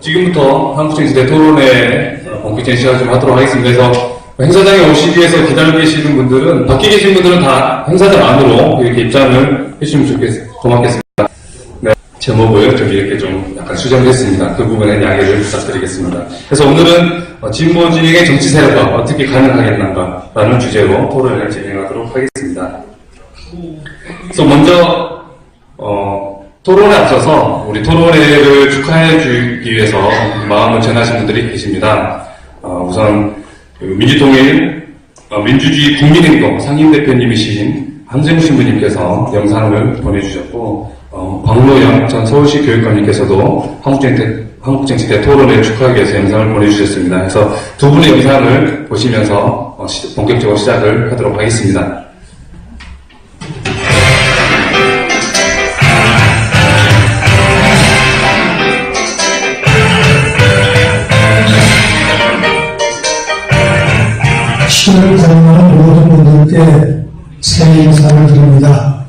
지금부터 한국전시대 토론회 본격적인 시작을 좀 하도록 하겠습니다. 그래서 행사장에 오시기 위해서 기다리고 계시는 분들은, 밖에 계신 분들은 다 행사장 안으로 이렇게 입장을 해주시면 고맙겠습니다. 네, 제목을 좀 이렇게 좀 약간 수정했습니다. 그 부분에 양해를 부탁드리겠습니다. 그래서 오늘은 진보진영의 정치 세력화 어떻게 가능하겠는가라는 주제로 토론을 진행하도록 하겠습니다. 그래서 먼저 토론에 앞서서 우리 토론회를 축하해 주기 위해서 마음을 전하신 분들이 계십니다. 우선 민주통일 민주주의 국민행동 상임대표님이신 한재무 신부님께서 영상을 보내주셨고, 광로영 전 서울시 교육감님께서도 한국정치대 토론회 축하하기 위해서 영상을 보내주셨습니다. 그래서 두 분의 영상을 보시면서 본격적으로 시작을 하도록 하겠습니다. 시간을 사용하는 모든 분들께 새해 인사를 드립니다.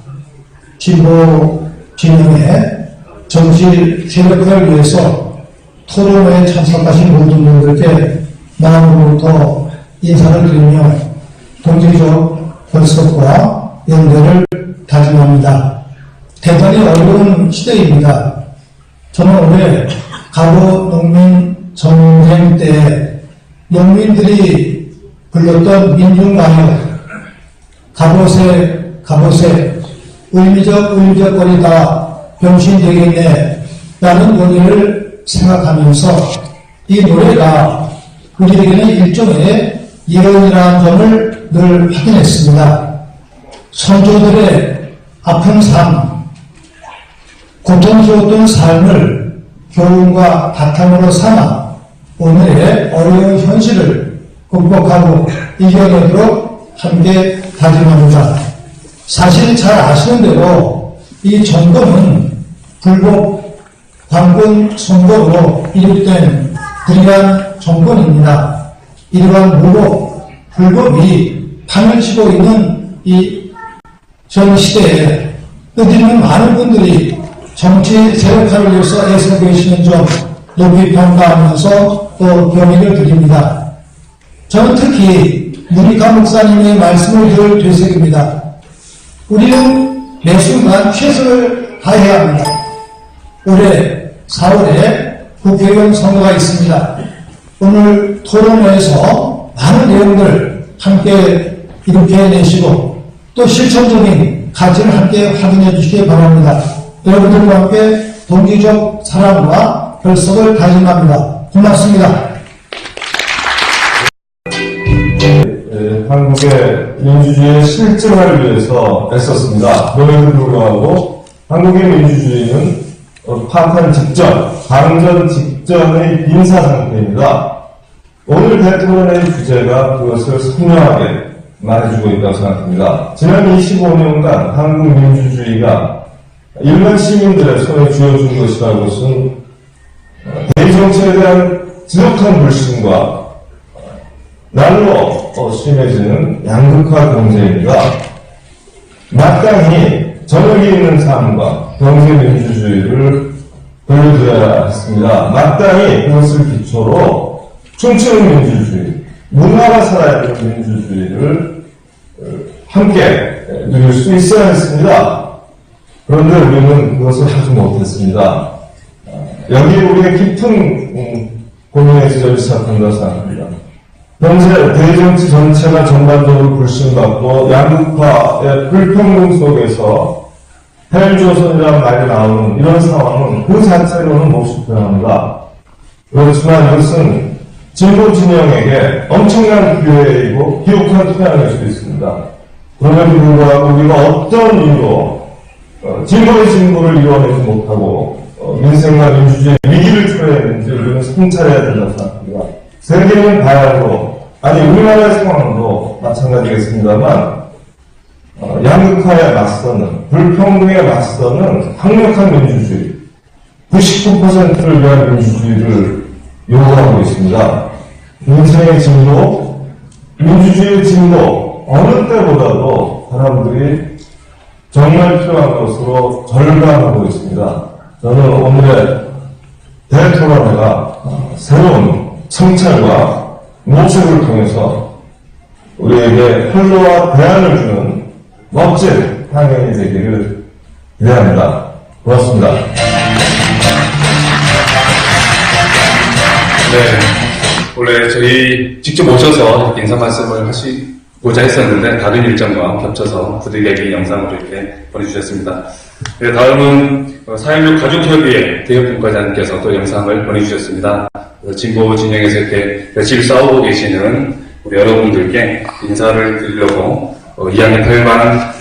진보 진영의 정치 세력화를 위해서 토론회에 참석하신 모든 분들께 마음으로부터 인사를 드리며 동지적 결속과 연대를 다짐합니다. 대단히 어려운 시대입니다. 저는 올해 갑오 농민 전쟁 때 농민들이 불렀던 민중가요, 갑옷에 의미적거리다 병신되겠네 라는 논의를 생각하면서 이 노래가 우리에게는 일종의 예언이라는 점을 늘 확인했습니다. 선조들의 아픈 삶, 고통스러웠던 삶을 교훈과 바탕으로 삼아 오늘의 어려운 현실을 극복하고 이겨내도록 함께 다짐합니다. 사실 잘 아시는 대로 이 정권은 불법 관권 선거로 이룩된 불의한 정권입니다. 이러한 무법, 불법이 판을 치고 있는 이 전 시대에 뜻있는 많은 분들이 정치 세력화를 위해서 애쓰고 계시는 점 높이 평가하면서 또 경의를 드립니다. 저는 특히 무리카 목사님의 말씀을 늘 되새깁니다. 우리는 매 순간 최선을 다해야 합니다. 올해 4월에 국회의원 선거가 있습니다. 오늘 토론회에서 많은 내용들 함께 이렇게 내시고 또 실천적인 가치를 함께 확인해 주시기 바랍니다. 여러분들과 함께 동지적 사랑과 결속을 다짐합니다. 고맙습니다. 한국의 민주주의의 실증을 위해서 애썼습니다. 그럼에도 불구하고 한국의 민주주의는 파탄 직전, 방전 직전의 빈사 상태입니다. 오늘 대토론의 주제가 그것을 선명하게 말해주고 있다고 생각합니다. 지난 25년간 한국 민주주의가 일반 시민들의 손에 쥐어준 것이라는 것은 대정치에 대한 지독한 불신과 날로 심해지는 양극화 경제입니다. 마땅히 저녁이 있는 삶과 경제 민주주의를 돌려드려야 했습니다. 마땅히 그것을 기초로 춤추는 민주주의, 문화가 살아있는 민주주의를 함께 누릴 수 있어야 했습니다. 그런데 우리는 그것을 하지 못했습니다. 여기 우리의 깊은 고민의 지점이 시작한다고 생각합니다. 현재 대정치 전체가 전반적으로 불신받고 양극화의 불평등 속에서 헬조선이라는 말이 나오는 이런 상황은 그 자체로는 몹시 불안합니다. 그렇지만 이것은 진보 진영에게 엄청난 기회이고 기혹한 투양일 수도 있습니다. 그럼에도 불구하고 우리가 어떤 이유로 진보의 진보를 이뤄내지 못하고 민생과 민주주의의 위기를 초래했는지 우리는 성찰해야 된다고 생각합니다. 세계는 다양하고, 아니 우리나라의 상황도 마찬가지겠습니다만 양극화에 맞서는, 불평등에 맞서는 강력한 민주주의, 99%를 위한 민주주의를 요구하고 있습니다. 민생의 진보, 민주주의의 진보, 어느 때보다도 사람들이 정말 필요한 것으로 절감하고 있습니다. 저는 오늘의 대토론회가 새로운 성찰과 모색을 통해서 우리에게 활로와 대안을 주는 멋진 향연이 되기를 기대합니다. 고맙습니다. 네, 원래 저희 직접 오셔서 인사 말씀을 하시고자 했었는데 다른 일정과 겹쳐서 부득이하게 영상으로 이렇게 보내주셨습니다. 네, 다음은 4.16 가족협의회 대협분과장님께서 또 영상을 보내주셨습니다. 진보 진영에서 이렇게 며칠 싸우고 계시는 우리 여러분들께 인사를 드리려고 2학년 8반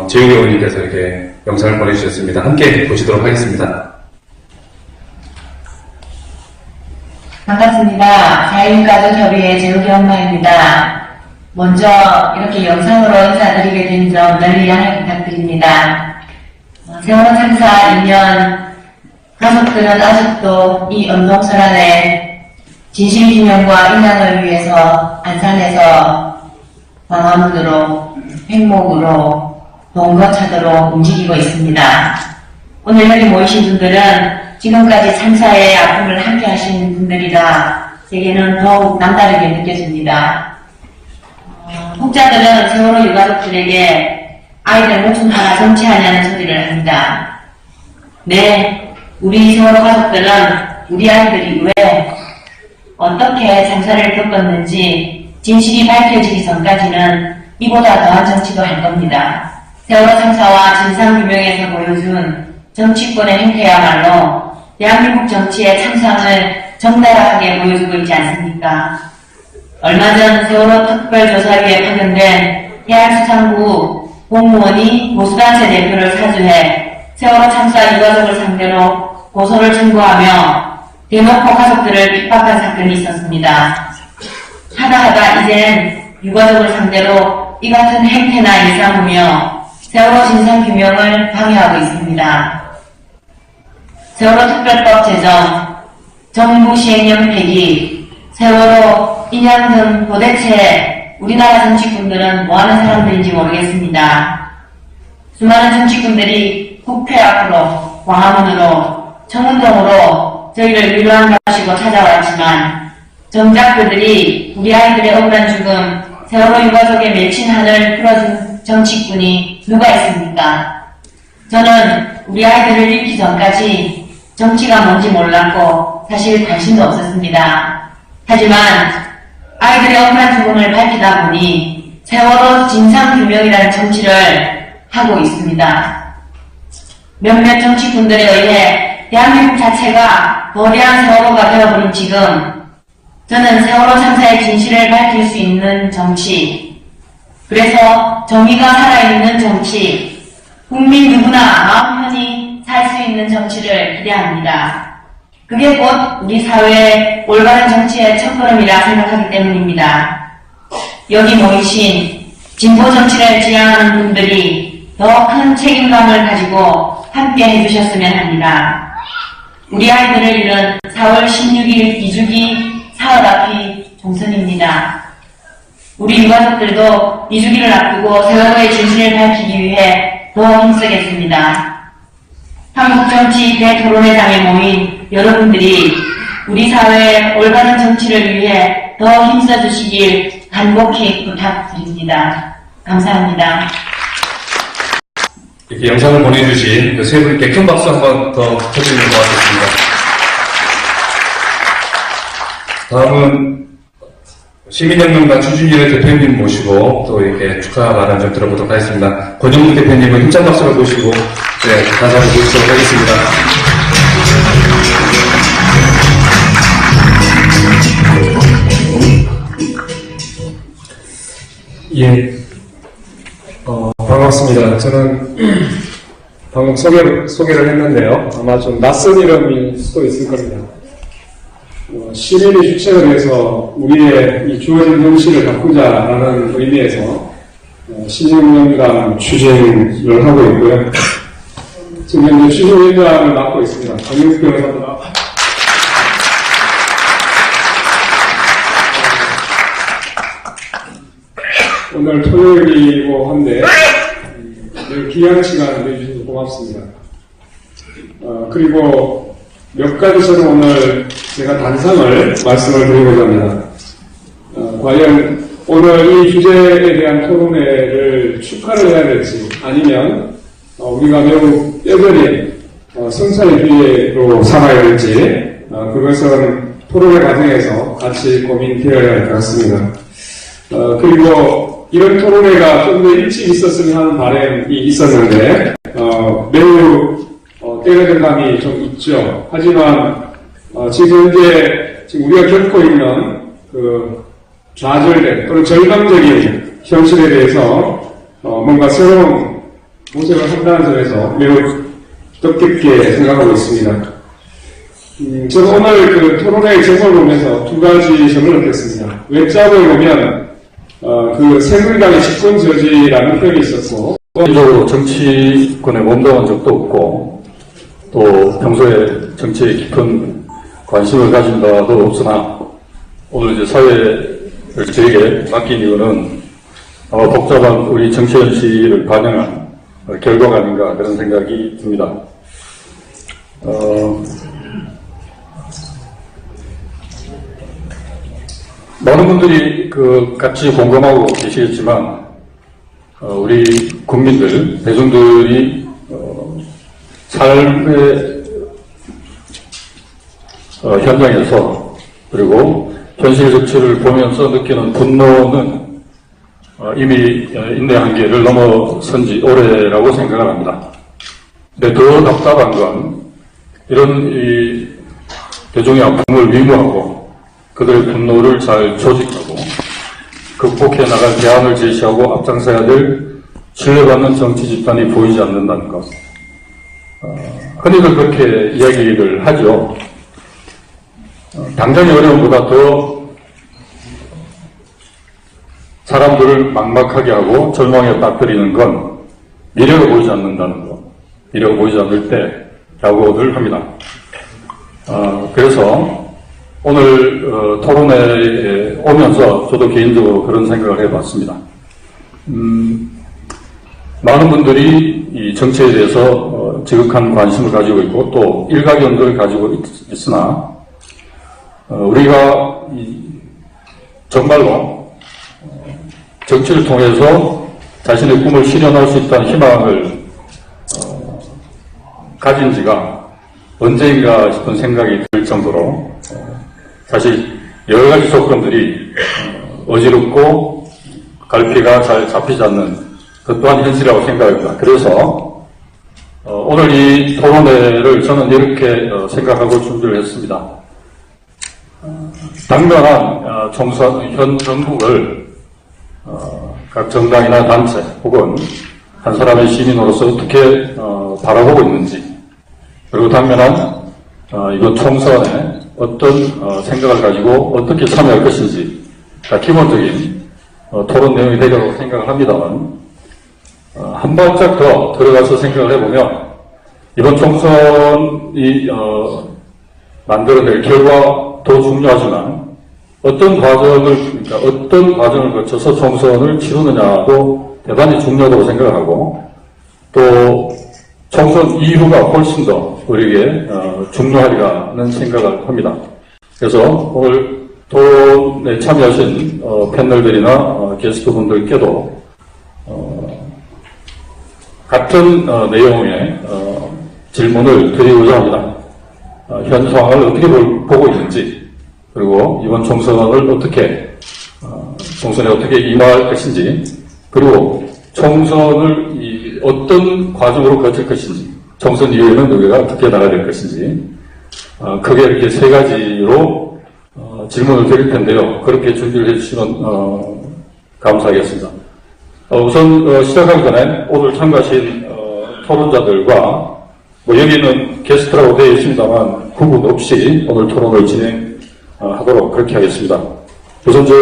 재욱 의원님께서 이렇게 영상을 보내주셨습니다. 함께 보시도록 하겠습니다. 반갑습니다. 4.16 가족협의회 재욱이 엄마입니다. 먼저 이렇게 영상으로 인사드리게 된 점 널리 양해 부탁드립니다. 세월호 참사 2년 가족들은 아직도 이 엄동설안의 진실규명과 인양을 위해서 안산에서 광화문으로 횡목으로 동거차도로 움직이고 있습니다. 오늘 여기 모이신 분들은 지금까지 참사의 아픔을 함께 하신 분들이라 제게는 더욱 남다르게 느껴집니다. 혹자들은 세월호 유가족들에게 아이들 목숨 하나 정치하냐는 소리를 합니다. 네, 우리 세월호 가족들은 우리 아이들이 왜 어떻게 참사를 겪었는지 진실이 밝혀지기 전까지는 이보다 더한 정치도 할 겁니다. 세월호 참사와 진상규명에서 보여준 정치권의 행태야말로 대한민국 정치의 참상을 적나라하게 보여주고 있지 않습니까? 얼마 전 세월호 특별조사위에 파견된 해양수산부 공무원이 보수단체 대표를 사주해 세월호 참사 유가족을 상대로 고소를 청구하며 대놓고 가족들을 핍박한 사건이 있었습니다. 하다하다 이젠 유가족을 상대로 이 같은 행태나 일삼으며 세월호 진상규명을 방해하고 있습니다. 세월호 특별법 제정, 정부 시행령 폐기, 세월호 인양 등 도대체 우리나라 정치꾼들은 뭐하는 사람들인지 모르겠습니다. 수많은 정치꾼들이 국회 앞으로, 광화문으로, 청운동으로 저희를 위로한다시고 찾아왔지만 정작 그들이 우리 아이들의 억울한 죽음, 세월호 유가족의 맺힌 한을 풀어준 정치꾼이 누가 있습니까? 저는 우리 아이들을 잃기 전까지 정치가 뭔지 몰랐고 사실 관심도 없었습니다. 하지만 아이들의 억울한 죽음을 밝히다 보니 세월호 진상규명이라는 정치를 하고 있습니다. 몇몇 정치꾼들에 의해 대한민국 자체가 거대한 세월호가 되어버린 지금 저는 세월호 참사의 진실을 밝힐 수 있는 정치, 그래서 정의가 살아있는 정치, 국민 누구나 마음 편히 살 수 있는 정치를 기대합니다. 그게 곧 우리 사회의 올바른 정치의 첫걸음이라 생각하기 때문입니다. 여기 모이신 진보 정치를 지향하는 분들이 더 큰 책임감을 가지고 함께 해주셨으면 합니다. 우리 아이들을 잃은 4월 16일 이주기 사흘 앞이 종선입니다. 우리 유가족들도 이주기를 앞두고 세월호의 진실을 밝히기 위해 더 힘쓰겠습니다. 한국 정치 대토론회장에 모인 여러분들이 우리 사회의 올바른 정치를 위해 더 힘써주시길 간곡히 부탁드립니다. 감사합니다. 이렇게 영상을 보내주신 그 세 분께 큰 박수 한번 더 부탁드리는 것 같습니다. 다음은 시민혁명당 추진위의 대표님 모시고 또 이렇게 축하 발언 좀 들어보도록 하겠습니다. 권영국 대표님은 힘찬 박수를 모시고 가사를 모시도록 하겠습니다. 예, 반갑습니다. 저는 방금 소개를 했는데요. 아마 좀 낯선 이름일 수도 있을 겁니다. 시민이 주체를 해서 우리의 이 주어진 현실을 바꾸자라는 의미에서 시민혁명당 추진을 하고 있고요. 지금 현재 추진위원장을 맡고 있습니다. 권영국 변호사입니다. 오늘 토요일이고 한데 늘 귀한 시간 내주셔서 고맙습니다. 그리고 몇 가지 저는 오늘 제가 단상을 말씀을 드리고자 합니다. 과연 오늘 이 주제에 대한 토론회를 축하를 해야 될지 아니면 우리가 매우 뼈저린 성찰의 기회로 삼아야 될지 그것은 토론회 과정에서 같이 고민되어야 할 것 같습니다. 그리고 이런 토론회가 좀 더 일찍 있었으면 하는 바람이 있었는데 매우 때가 된 감이 좀 있죠. 하지만 지금 현재 우리가 겪고 있는 그 좌절된 또는 절망적인 현실에 대해서 뭔가 새로운 모색을 한다는 점에서 매우 뜻깊게 생각하고 있습니다. 저는 오늘 그 토론회 제목을 보면서 두 가지 점을 느꼈습니다. 외적을 보면 그 새누리당의 집권 저지라는 표현이 있었고 개인적으로 정치권에 몸담은 적도 없고 또 평소에 정치에 깊은 관심을 가진 바도 없으나 오늘 이제 사회를 저에게 맡긴 이유는 아마 복잡한 우리 정치 현실을 반영한 결과가 아닌가 그런 생각이 듭니다. 많은 분들이 같이 공감하고 계시겠지만 우리 국민들, 대중들이 삶의 현장에서 그리고 현실 정치를 보면서 느끼는 분노는 이미 인내 한계를 넘어선 지 오래라고 생각을 합니다. 근데 더 답답한 건 이런 이 대중의 아픔을 위무하고 그들의 분노를 잘 조직하고 극복해 나갈 대안을 제시하고 앞장서야 될 신뢰받는 정치 집단이 보이지 않는다는 것. 흔히들 그렇게 이야기를 하죠. 당장의 어려움보다 더 사람들을 막막하게 하고 절망에 빠뜨리는 건 미래가 보이지 않는다는 것. 미래가 보이지 않을 때라고들 합니다. 그래서 오늘 토론회에 오면서 저도 개인적으로 그런 생각을 해봤습니다. 많은 분들이 이 정치에 대해서 지극한 관심을 가지고 있고 또 일가견들을 가지고 있으나 우리가 정말로 정치를 통해서 자신의 꿈을 실현할 수 있다는 희망을 가진 지가 언제인가 싶은 생각이 들 정도로 사실 여러 가지 조건들이 어지럽고 갈피가 잘 잡히지 않는 그 또한 현실이라고 생각합니다. 그래서 오늘 이 토론회를 저는 이렇게 생각하고 준비를 했습니다. 당면한 현 정국을 각 정당이나 단체 혹은 한 사람의 시민으로서 어떻게 바라보고 있는지 그리고 당면한 이번 총선에 어떤 생각을 가지고 어떻게 참여할 것인지 기본적인 토론 내용이 되리라고 생각을 합니다만 한 발짝 더 들어가서 생각을 해보면 이번 총선이 만들어낼 결과도 중요하지만 어떤 과정을 거쳐서 총선을 치르느냐도 대단히 중요하다고 생각을 하고 또 총선 이후가 훨씬 더 우리에게 중요하리라는 생각을 합니다. 그래서 오늘 토론에 참여하신 패널들이나 게스트분들께도 같은 내용의 질문을 드리고자 합니다. 현 상황을 어떻게 보고 있는지 그리고 이번 총선을 어떻게 총선에 어떻게 임할 것인지 그리고 총선을 어떤 과정으로 거칠 것인지 총선 이후에는 우리가 어떻게 나가야 될 것인지 크게 이렇게 세 가지로 질문을 드릴 텐데요. 그렇게 준비를 해주시면 감사하겠습니다. 우선 시작하기 전에 오늘 참가하신 토론자들과 여기는 게스트라고 되어 있습니다만 구분 없이 오늘 토론을 진행하도록 그렇게 하겠습니다. 우선 제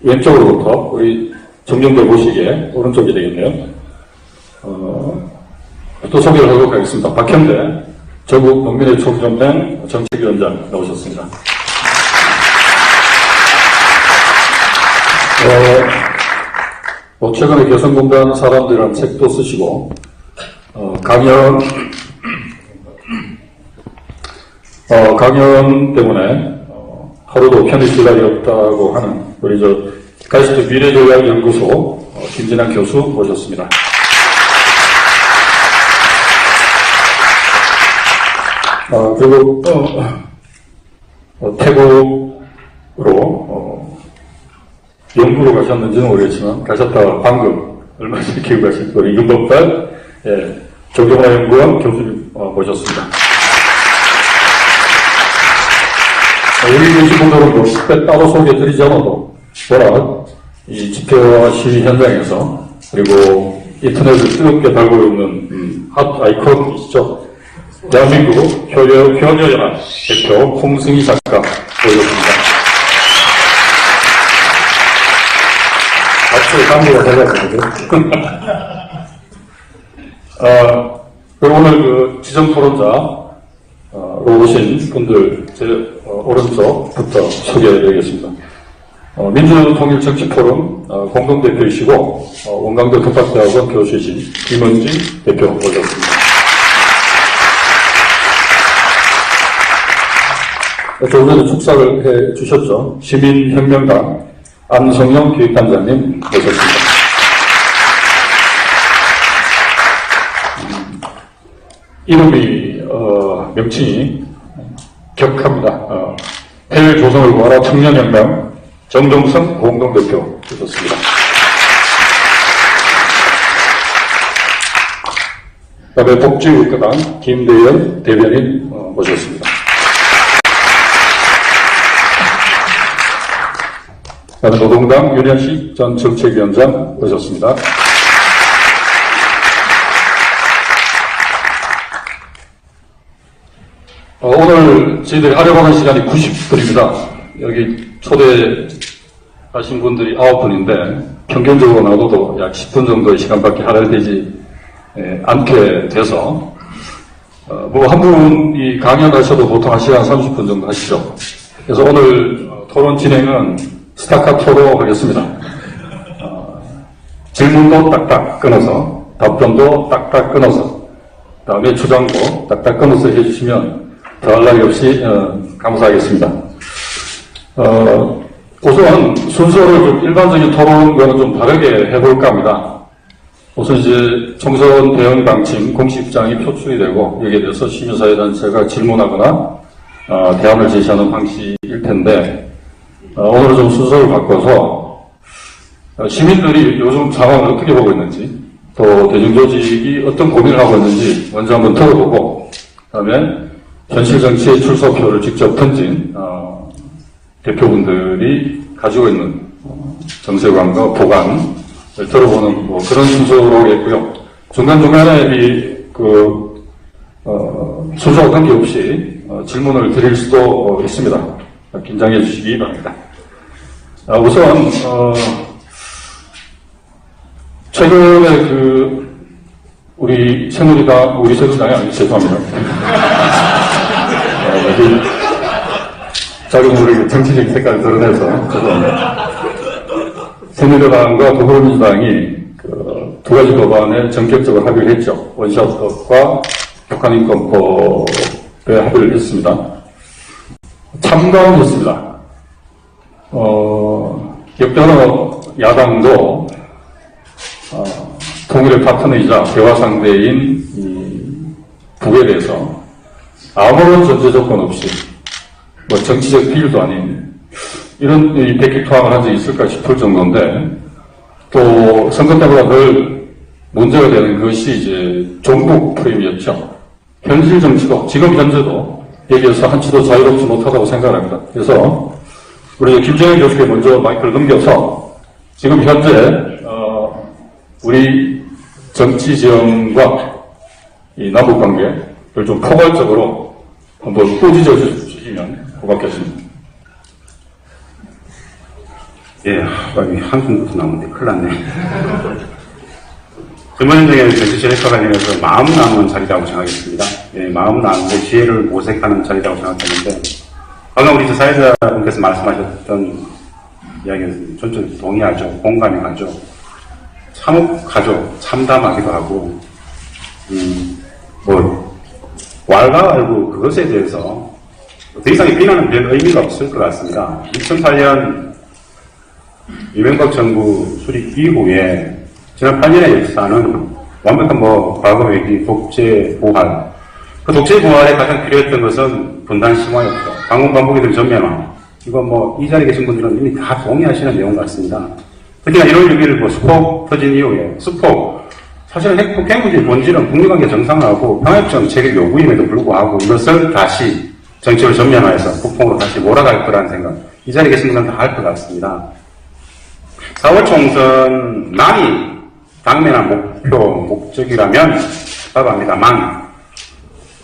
왼쪽으로부터 우리 정정들 보시기에 오른쪽이 되겠네요. 또 소개를 하도록 하겠습니다. 박현대 전국 농민의 총연맹 정책위원장 나오셨습니다. 최근에 개성공단 사람들이라는 책도 쓰시고 강연 강연 때문에 하루도 편히 쉴 날이 없다고 하는 우리 가이스트 미래전략연구소 김진환 교수 모셨습니다. 그리고 태국으로 연구로 가셨는지는 모르겠지만 가셨다가 방금 얼마 전에 기억하신 우리 윤법달 정경화연구원 교수님 모셨습니다. 여기 계신 분들은 뭐 따로 소개해드리지 않아도 워낙 이 집회와 시위 현장에서 그리고 인터넷을 뜨겁게 달고 있는 핫 아이콘이시죠. 대한민국 효녀연합 대표 홍승희 작가 모셨습니다. 앞으로 강조가 달라지거든요. 그리고 오늘 그 지정토론자로 오신 분들 제 오른쪽부터 소개해드리겠습니다. 민주통일정치포럼 공동대표이시고 원광대 독학대학원 교수이신 김은진 대표 모셨습니다. 조금 전에 축사를 해주셨죠. 시민혁명당 안성영 기획단장님 모셨습니다. 이름이 명칭이 격합니다. 해외 조선을 구하라 청년혁명 정동성 공동대표 모셨습니다. 그다음에 복지국가당 김대현 대변인 모셨습니다. 그다음에 노동당 윤현식 전 정책위원장 모셨습니다. 오늘 저희들이 하려고 하는 시간이 90분입니다. 여기 초대하신 분들이 9분인데 평균적으로 나눠도 약 10분 정도의 시간밖에 할애되지 않게 돼서 뭐 한 분이 강연하셔도 보통 1시간 30분 정도 하시죠. 그래서 오늘 토론 진행은 스타카토로 하겠습니다. 질문도 딱딱 끊어서 답변도 딱딱 끊어서 다음에 주장도 딱딱 끊어서 해주시면 더할 나위 없이 감사하겠습니다. 우선 순서를 좀 일반적인 토론과는 좀 다르게 해볼까 합니다. 우선 이제 총선 대응 방침 공식 입장이 표출이 되고 여기에 대해서 시민사회단체가 질문하거나 대안을 제시하는 방식일 텐데 오늘은 좀 순서를 바꿔서 시민들이 요즘 상황을 어떻게 보고 있는지 또 대중조직이 어떤 고민을 하고 있는지 먼저 한번 들어보고 그다음에 현실정치의 출사표를 직접 던진 대표분들이 가지고 있는 정세관과 보관을 들어보는 뭐 그런 순서로겠고요. 중간중간에 순서가 관계없이 질문을 드릴 수도 있습니다. 긴장해 주시기 바랍니다. 우선 최근에 우리 새누리당이 아니고 죄송합니다. 자기 모르게 정치적인 색깔을 드러내서 죄송합니다. 새누리당과 더불어민주당이 두 가지 법안에 전격적으로 합의를 했죠. 원샷법과 북한인권법에 합의를 했습니다. 참가는 했습니다. 역대 야당도 통일의 파트너이자 대화 상대인 북에 대해서 아무런 전제 조건 없이 뭐 정치적 비율도 아닌 이런 백기투항을 한 적이 있을까 싶을 정도인데 또 선거 때보다 덜 문제가 되는 것이 이제 종북 프레임이었죠. 현실 정치도 지금 현재도 여기에서 한치도 자유롭지 못하다고 생각합니다. 그래서 우리 김정일 교수께 먼저 마이크를 넘겨서 지금 현재 우리 정치 지형과 이 남북 관계를 좀 포괄적으로 한번 꾸짖어 주시면 고맙겠습니다. 예, 빨리 한숨부터 나오는데 큰일 났네. 근본적인 정치질과 관련해서 마음은 나누는 자리라고 생각했습니다. 예, 마음은 나누는데 지혜를 모색하는 자리라고 생각했는데 방금 우리 사회자분께서 말씀하셨던 이야기는 전적으로 동의하죠. 공감이 가죠. 참혹하죠. 참담하기도 하고 왈가왈부 그것에 대해서 더 이상의 비난은 별 의미가 없을 것 같습니다. 2008년 이명박 정부 수립 이후에 지난 8년의 역사는 완벽한 과거 외기, 독재 부활. 그 독재 부활에 가장 필요했던 것은 분단 심화였죠. 방공 반복이든 전면화. 이거 이 자리에 계신 분들은 이미 다 동의하시는 내용 같습니다. 특히나 1월 6일 수폭 터진 이후에 수폭. 사실은 핵폭행 문제의 본질은 북미관계 정상화하고 평화협정책의 요구임에도 불구하고 이것을 다시 정책을 전면화해서 북풍으로 다시 몰아갈 거라는 생각. 이 자리에 계신 분들은 다 할 것 같습니다. 4월 총선 남이 당면한 목적이라면 답합니다만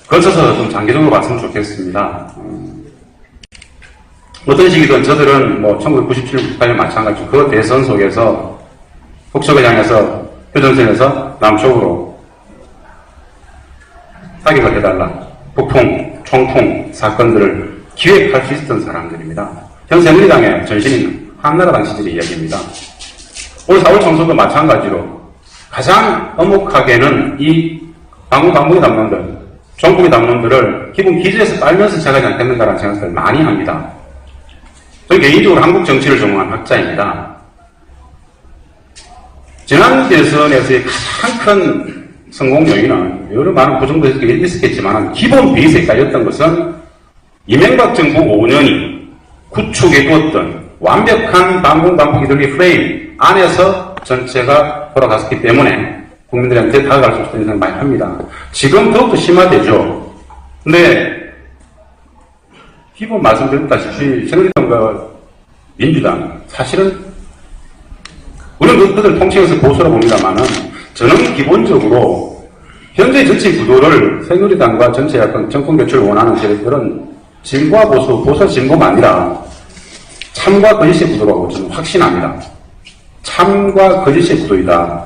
거쳐서 좀 장기적으로 봤으면 좋겠습니다. 어떤 시기든 저들은 1997, 98년 마찬가지로 그 대선 속에서 북쪽을 향해서 표전선에서 남쪽으로 사격을 해달라. 북풍, 총풍 사건들을 기획할 수 있었던 사람들입니다. 현 새누리당의 전신인 한나라당 시절의 이야기입니다. 올 4월 총선도 마찬가지로 가장 엄혹하게는 이 방공당국의 담론들, 정국의 담론들을 기본 기재에서 빨면서 제가지 않겠는가라는 생각을 많이 합니다. 저는 개인적으로 한국 정치를 전공한 학자입니다. 지난 대선에서의 가장 큰 성공 요인은 여러 많은 부정도 있었겠지만 기본 베이스에 깔렸던 것은 이명박 정부 5년이 구축해 두었던 완벽한 방공당국이들의 프레임 안에서 전체가 돌아갔기 때문에 국민들한테 다가갈 수 없다는 생각 많이 합니다. 지금 더욱더 심화되죠. 근데 기본 말씀드렸다시피 새누리당과 민주당 사실은 물론 그들 통칭해서 보수라고 봅니다만은 저는 기본적으로 현재 정치 구도를 새누리당과 전체 약간 정권 교체를 원하는 세력들은 진보와 보수, 보수와 진보가 아니라 참과 거짓의 구도라고 저는 확신합니다. 참과 거짓의 구도이다.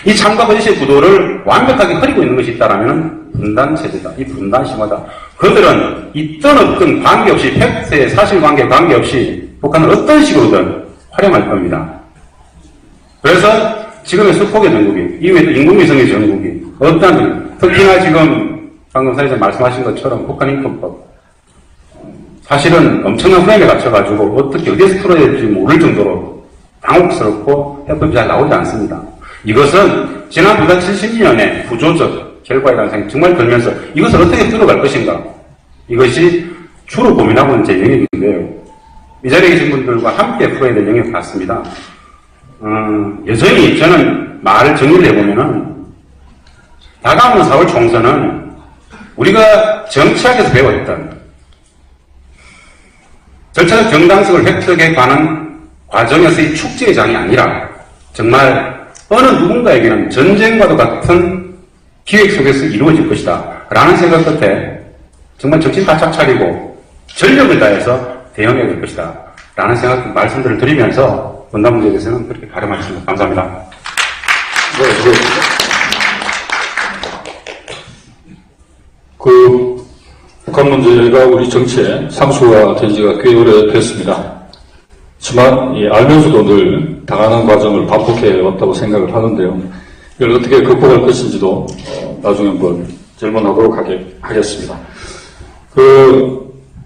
이 참과 거짓의 구도를 완벽하게 흐리고 있는 것이 있다라면 분단체제다. 이 분단심하다. 그들은 있던 없던 관계없이 팩트의 사실관계 관계없이 북한을 어떤 식으로든 활용할 겁니다. 그래서 지금의 수폭의 전국이 이후에도 인공위성의 전국이 어떤 특히나 지금 방금 사회자 말씀하신 것처럼 북한 인권법 사실은 엄청난 프레임에 갇혀가지고 어떻게 어디에서 풀어야 될지 모를 정도로 당혹스럽고 해법이 잘 나오지 않습니다. 이것은 지난 1970년의 구조적 결과이라는 생각이 정말 들면서 이것을 어떻게 풀어갈 것인가 이것이 주로 고민하고 있는 제 영역인데요. 이 자리에 계신 분들과 함께 풀어야 될 영역 같습니다. 여전히 저는 말을 정리를 해보면은 다가오는 4월 총선은 우리가 정치학에서 배웠던 절차적 정당성을 획득해 가는 과정에서의 축제의 장이 아니라 정말 어느 누군가에게는 전쟁과도 같은 기획 속에서 이루어질 것이다 라는 생각 끝에 정말 정신 바짝 차리고 전력을 다해서 대응해야 될 것이다 라는 생각 말씀들을 드리면서 분단 문제에 대해서는 그렇게 가름하겠습니다. 감사합니다. 북한 문제가 우리 정치에 상수가 된 지가 꽤 오래됐습니다. 하지만 알면서도 늘 당하는 과정을 반복해 왔다고 생각을 하는데요. 이걸 어떻게 극복할 것인지도 나중에 한번 질문하도록 하겠습니다.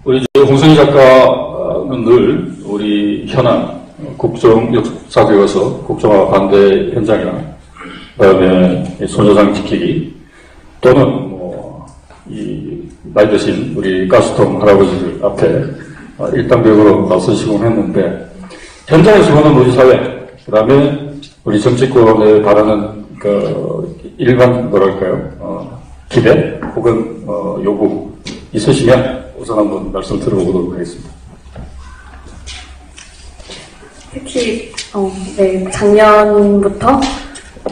우리 홍성희 작가는 늘 우리 현안 국정 역사교과서 국정화 반대 현장이나 그다음에 소녀상 지키기 또는 나이 드신 우리 가스통 할아버지들 앞에 일당백으로 나서시곤 했는데 현장에서 보는 우리 사회 그 다음에 우리 정치권에 바라는 일반 기대 혹은 요구 있으시면 우선 한번 말씀 들어보도록 하겠습니다. 특히 작년부터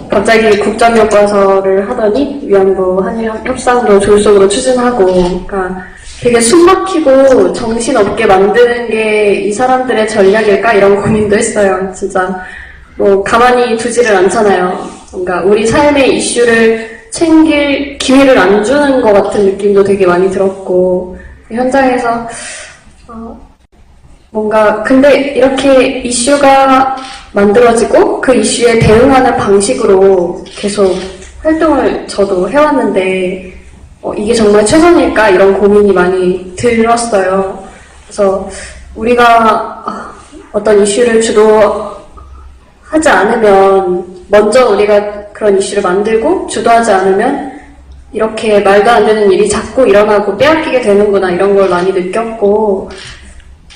갑자기 국정교과서를 하더니 위안부 한일 협상도 조속으로 추진하고, 그러니까 되게 숨막히고 정신없게 만드는 게 이 사람들의 전략일까 이런 고민도 했어요. 진짜 가만히 두지를 않잖아요. 뭔가 우리 삶의 이슈를 챙길 기회를 안 주는 것 같은 느낌도 되게 많이 들었고, 현장에서 뭔가 근데 이렇게 이슈가 만들어지고 그 이슈에 대응하는 방식으로 계속 활동을 저도 해왔는데 이게 정말 최선일까? 이런 고민이 많이 들었어요. 그래서 우리가 어떤 이슈를 주도하지 않으면, 먼저 우리가 그런 이슈를 만들고 주도하지 않으면 이렇게 말도 안 되는 일이 자꾸 일어나고 빼앗기게 되는구나, 이런 걸 많이 느꼈고,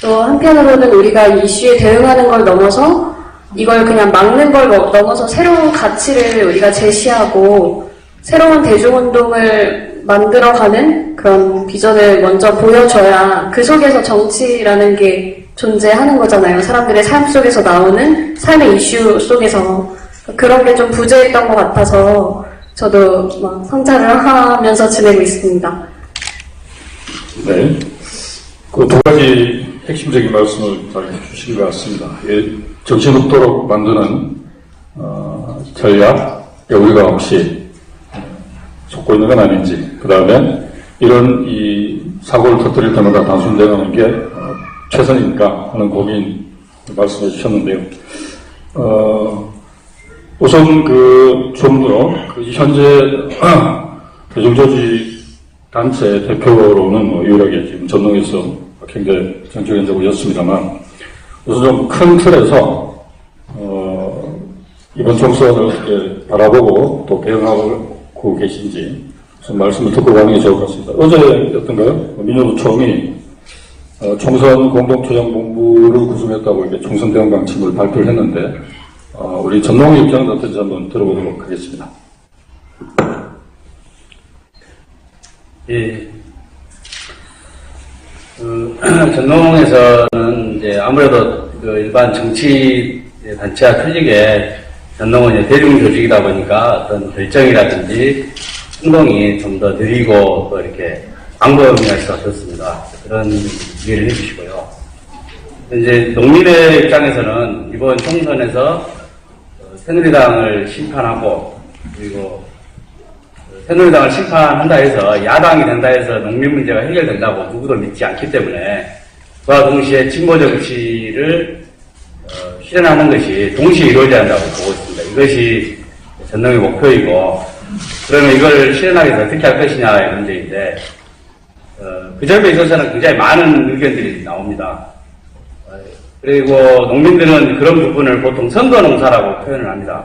또 한편으로는 우리가 이 이슈에 대응하는 걸 넘어서 이걸 그냥 막는 걸 넘어서 새로운 가치를 우리가 제시하고 새로운 대중운동을 만들어가는 그런 비전을 먼저 보여줘야 그 속에서 정치라는 게 존재하는 거잖아요. 사람들의 삶 속에서 나오는 삶의 이슈 속에서. 그런 게 좀 부재했던 것 같아서 저도 막 성찰을 하면서 지내고 있습니다. 네. 그 두 가지 핵심적인 말씀을 잘 해주신 것 같습니다. 정신없도록 만드는 전략에 우리가 혹시 속고 있는 건 아닌지, 그 다음에 이런 이 사고를 터뜨릴 때마다 단순되는 게 최선인가 하는 고민 말씀해 주셨는데요. 우선 처음으로 현재 대중조직 단체 대표로는 유일하게 지금 전농에서 굉장히 정치위원장이었습니다만, 우선 좀 큰 틀에서 이번 총선을 바라보고 또 대응하고 계신지 좀 말씀을 듣고 가는 게 좋을 것 같습니다. 어제였던가요? 민주노총이 총선 공동초장본부를 구성했다고 이렇게 총선 대응 방침을 발표를 했는데, 우리 전농의 입장은 어떤지 한번 들어보도록 하겠습니다. 예. 전농에서는 이제 아무래도 일반 정치 단체와 틀리게 전농은 이제 대중조직이다 보니까 어떤 결정이라든지 행동이 좀 더 느리고 또 이렇게 광범위할 수가 없었습니다. 그런 이해를 해주시고요. 이제 농민의 입장에서는 이번 총선에서 새누리당을 심판하고, 그리고 새누리당을 심판한다 해서 야당이 된다 해서 농민 문제가 해결된다고 누구도 믿지 않기 때문에 그와 동시에 진보 정치를 실현하는 것이 동시에 이루어져야 한다고 보고 있습니다. 이것이 전농의 목표이고, 그러면 이걸 실현하기 위해서 어떻게 할 것이냐의 문제인데, 그 점에 있어서는 굉장히 많은 의견들이 나옵니다. 그리고 농민들은 그런 부분을 보통 선거농사라고 표현을 합니다.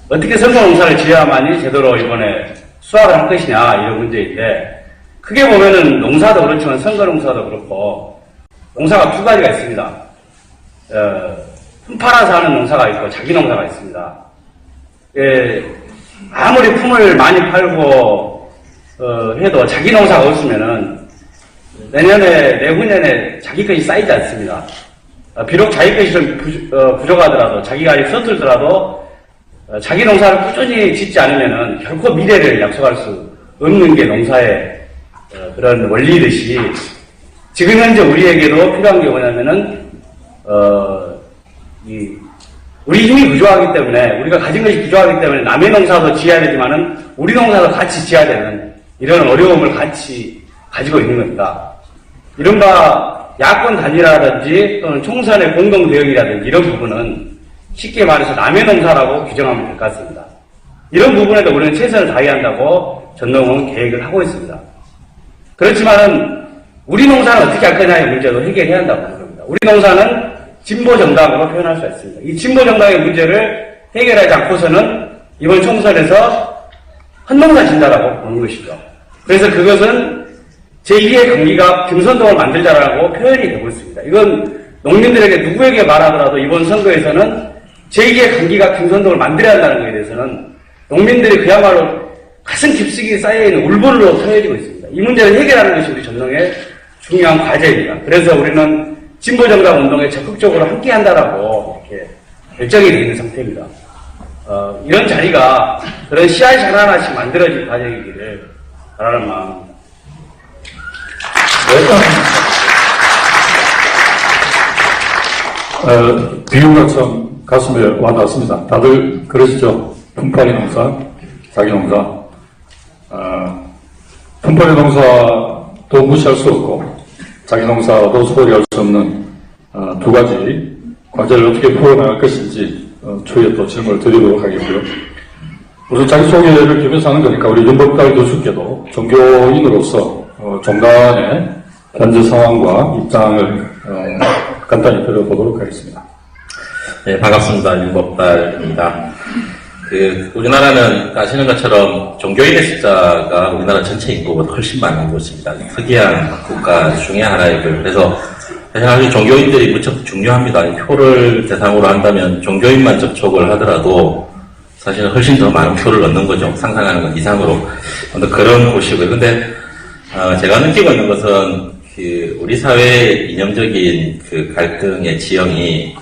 어떻게 선거농사를 지어야만이 제대로 이번에 수확을 할 것이냐, 이런 문제인데, 크게 보면은 농사도 그렇지만 선거농사도 그렇고 농사가 두 가지가 있습니다. 품 팔아서 하는 농사가 있고 자기 농사가 있습니다. 아무리 품을 많이 팔고 해도 자기 농사가 없으면은 내후년에 자기 것이 쌓이지 않습니다. 비록 자기 것이 좀 부족하더라도, 자기가 아직 서툴더라도 자기 농사를 꾸준히 짓지 않으면은 결코 미래를 약속할 수 없는 게 농사의 그런 원리듯이, 지금 현재 우리에게도 필요한 게 뭐냐면은 우리 힘이 부족하기 때문에, 우리가 가진 것이 부족하기 때문에 남의 농사도 지어야 되지만은 우리 농사도 같이 지어야 되는 이런 어려움을 같이 가지고 있는 겁니다. 이른바 야권 단일화라든지 또는 총선의 공동 대응이라든지 이런 부분은 쉽게 말해서 남의 농사라고 규정하면 될 것 같습니다. 이런 부분에도 우리는 최선을 다해야 한다고 전농은 계획을 하고 있습니다. 그렇지만은 우리 농사는 어떻게 할 거냐의 문제도 해결해야 한다고 하는 겁니다. 우리 농사는 진보 정당으로 표현할 수 있습니다. 이 진보 정당의 문제를 해결하지 않고서는 이번 총선에서 헛농사 진다라고 보는 것이죠. 그래서 그것은 제2의 강기가 경선동을 만들자라고 표현이 되고 있습니다. 이건 농민들에게 누구에게 말하더라도 이번 선거에서는 제2의 강기가 경선동을 만들어야 한다는 것에 대해서는 농민들이 그야말로 가슴 깊숙이 쌓여있는 울분으로 표현해지고 있습니다. 이 문제를 해결하는 것이 우리 전농의 중요한 과제입니다. 그래서 우리는 진보정당 운동에 적극적으로 함께한다라고 이렇게 결정이 되어 있는 상태입니다. 이런 자리가 그런 씨앗이 하나하나씩 만들어질 과정이기를 바라는 마음입니다. 비유가 참 가슴에 와닿습니다. 다들 그러시죠? 품팔이 농사, 자기 농사. 품팔이 농사도 무시할 수 없고 자기 농사도 소홀히 할 수 없는 두 가지 과제를 어떻게 풀어나갈 것인지 추후에 또 질문을 드리도록 하겠고요. 우선 자기소개를 겸해서 하는 거니까 우리 윤법달 교수께도 종교인으로서 종단의 현재 상황과 입장을 간단히 들어보도록 하겠습니다. 네, 반갑습니다. 윤법달입니다. 우리나라는 아시는 것처럼 종교인의 숫자가 우리나라 전체 인구보다 훨씬 많은 곳입니다. 특이한 국가 중에 하나이고요. 그래서 사실 종교인들이 무척 중요합니다. 표를 대상으로 한다면 종교인만 접촉을 하더라도 사실은 훨씬 더 많은 표를 얻는 거죠. 상상하는 것 이상으로. 그런 곳이고요. 근데 제가 느끼고 있는 것은 우리 사회의 이념적인 갈등의 지형이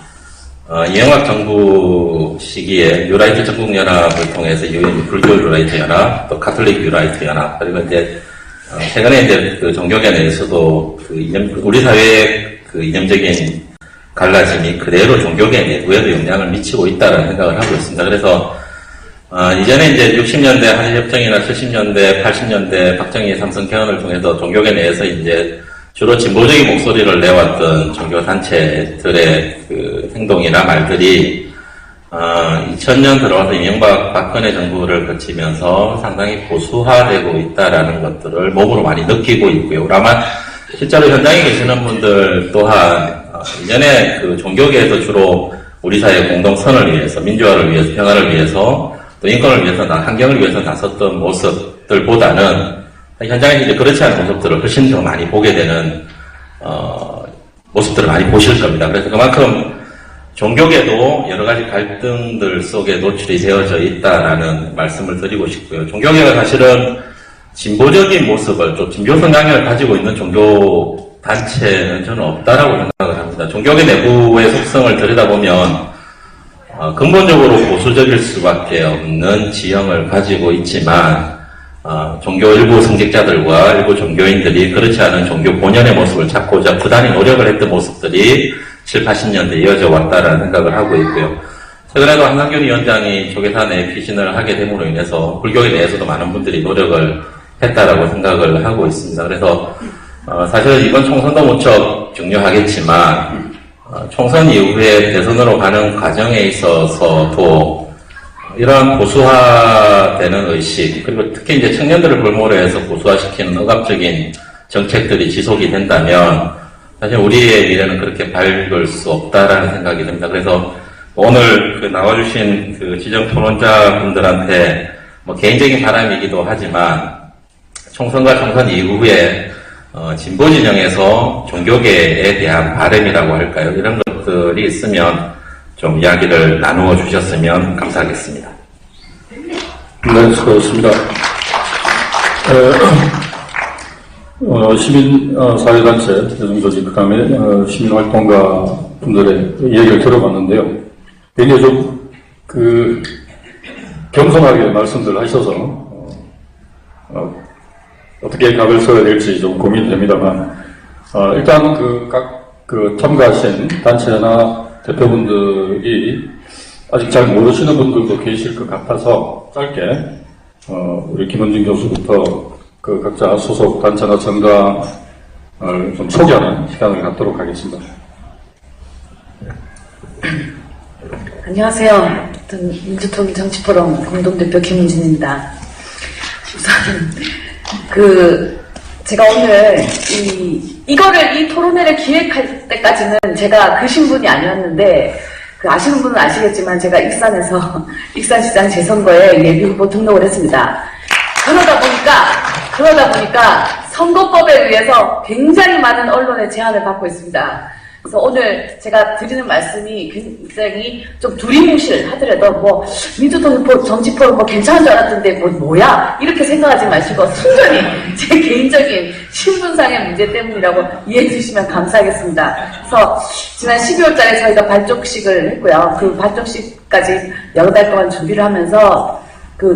이명박 정부 시기에 유라이트 전국연합을 통해서 불교 유라이트 연합, 또 카톨릭 유라이트 연합, 그리고 이제 최근에 이제 종교계 내에서도 우리 사회의 이념적인 갈라짐이 그대로 종교계 내부에도 영향을 미치고 있다는 생각을 하고 있습니다. 그래서 이전에 이제 60년대 한일협정이나 70년대, 80년대 박정희 삼성 개헌을 통해서 종교계 내에서 이제 주로 진보적인 목소리를 내왔던 종교단체들의 행동이나 말들이 2000년 들어와서 이명박 박근혜 정부를 거치면서 상당히 보수화되고 있다라는 것들을 몸으로 많이 느끼고 있고요. 아마 실제로 현장에 계시는 분들 또한 이전에 종교계에서 주로 우리 사회의 공동선을 위해서, 민주화를 위해서, 평화를 위해서, 또 인권을 위해서, 환경을 위해서 나섰던 모습들보다는 현장에서 이제 그렇지 않은 모습들을 훨씬 더 많이 보게 되는 모습들을 많이 보실 겁니다. 그래서 그만큼 종교계도 여러 가지 갈등들 속에 노출이 되어져 있다라는 말씀을 드리고 싶고요. 종교계가 사실은 진보적인 모습을, 좀 진보 성향을 가지고 있는 종교 단체는 저는 없다라고 생각을 합니다. 종교계 내부의 속성을 들여다보면 근본적으로 보수적일 수밖에 없는 지형을 가지고 있지만 종교 일부 성직자들과 일부 종교인들이 그렇지 않은 종교 본연의 모습을 찾고자 부단히 노력을 했던 모습들이 7, 80년대 이어져 왔다라는 생각을 하고 있고요. 최근에도 한상균 위원장이 조계사 내 피신을 하게 됨으로 인해서 불교계 내에서도 많은 분들이 노력을 했다라고 생각을 하고 있습니다. 그래서 사실 이번 총선도 무척 중요하겠지만 총선 이후에 대선으로 가는 과정에 있어서도 이러한 보수화되는 의식, 그리고 특히 이제 청년들을 골몰로 해서 보수화시키는 억압적인 정책들이 지속이 된다면 사실 우리의 미래는 그렇게 밝을 수 없다라는 생각이 듭니다. 그래서 오늘 나와주신 지정 토론자 분들한테 개인적인 바람이기도 하지만 총선과 총선 이후에 진보 진영에서 종교계에 대한 바람이라고 할까요? 이런 것들이 있으면 좀 이야기를 나누어 주셨으면 감사하겠습니다. 네, 수고하셨습니다. 시민사회단체, 여성조직, 그 다음에 시민활동가 분들의 얘기를 들어봤는데요. 굉장히 좀, 겸손하게 말씀들 하셔서, 어떻게 각을 써야 될지 좀 고민됩니다만, 일단 각 참가하신 단체나 대표분들이 아직 잘 모르시는 분들도 계실 것 같아서 짧게 우리 김원진 교수부터 각자 소속 단체나 정당을 좀 소개하는 시간을 갖도록 하겠습니다. 안녕하세요. 민주통일 정치포럼 공동대표 김은진입니다. 우선 제가 오늘 이 토론회를 기획할 때까지는 제가 그 신분이 아니었는데, 아시는 분은 아시겠지만 제가 익산시장 재선거에 예비후보 등록을 했습니다. 그러다 보니까 선거법에 의해서 굉장히 많은 언론의 제한을 받고 있습니다. 그래서 오늘 제가 드리는 말씀이 굉장히 좀 두리뭉실 하더라도 민주통일 정치포럼 괜찮은 줄 알았던데 뭐야? 이렇게 생각하지 마시고 순전히 제 개인적인 신분상의 문제 때문이라고 이해해 주시면 감사하겠습니다. 그래서 지난 12월 달에 저희가 발족식을 했고요. 그 발족식까지 여러 달 동안 준비를 하면서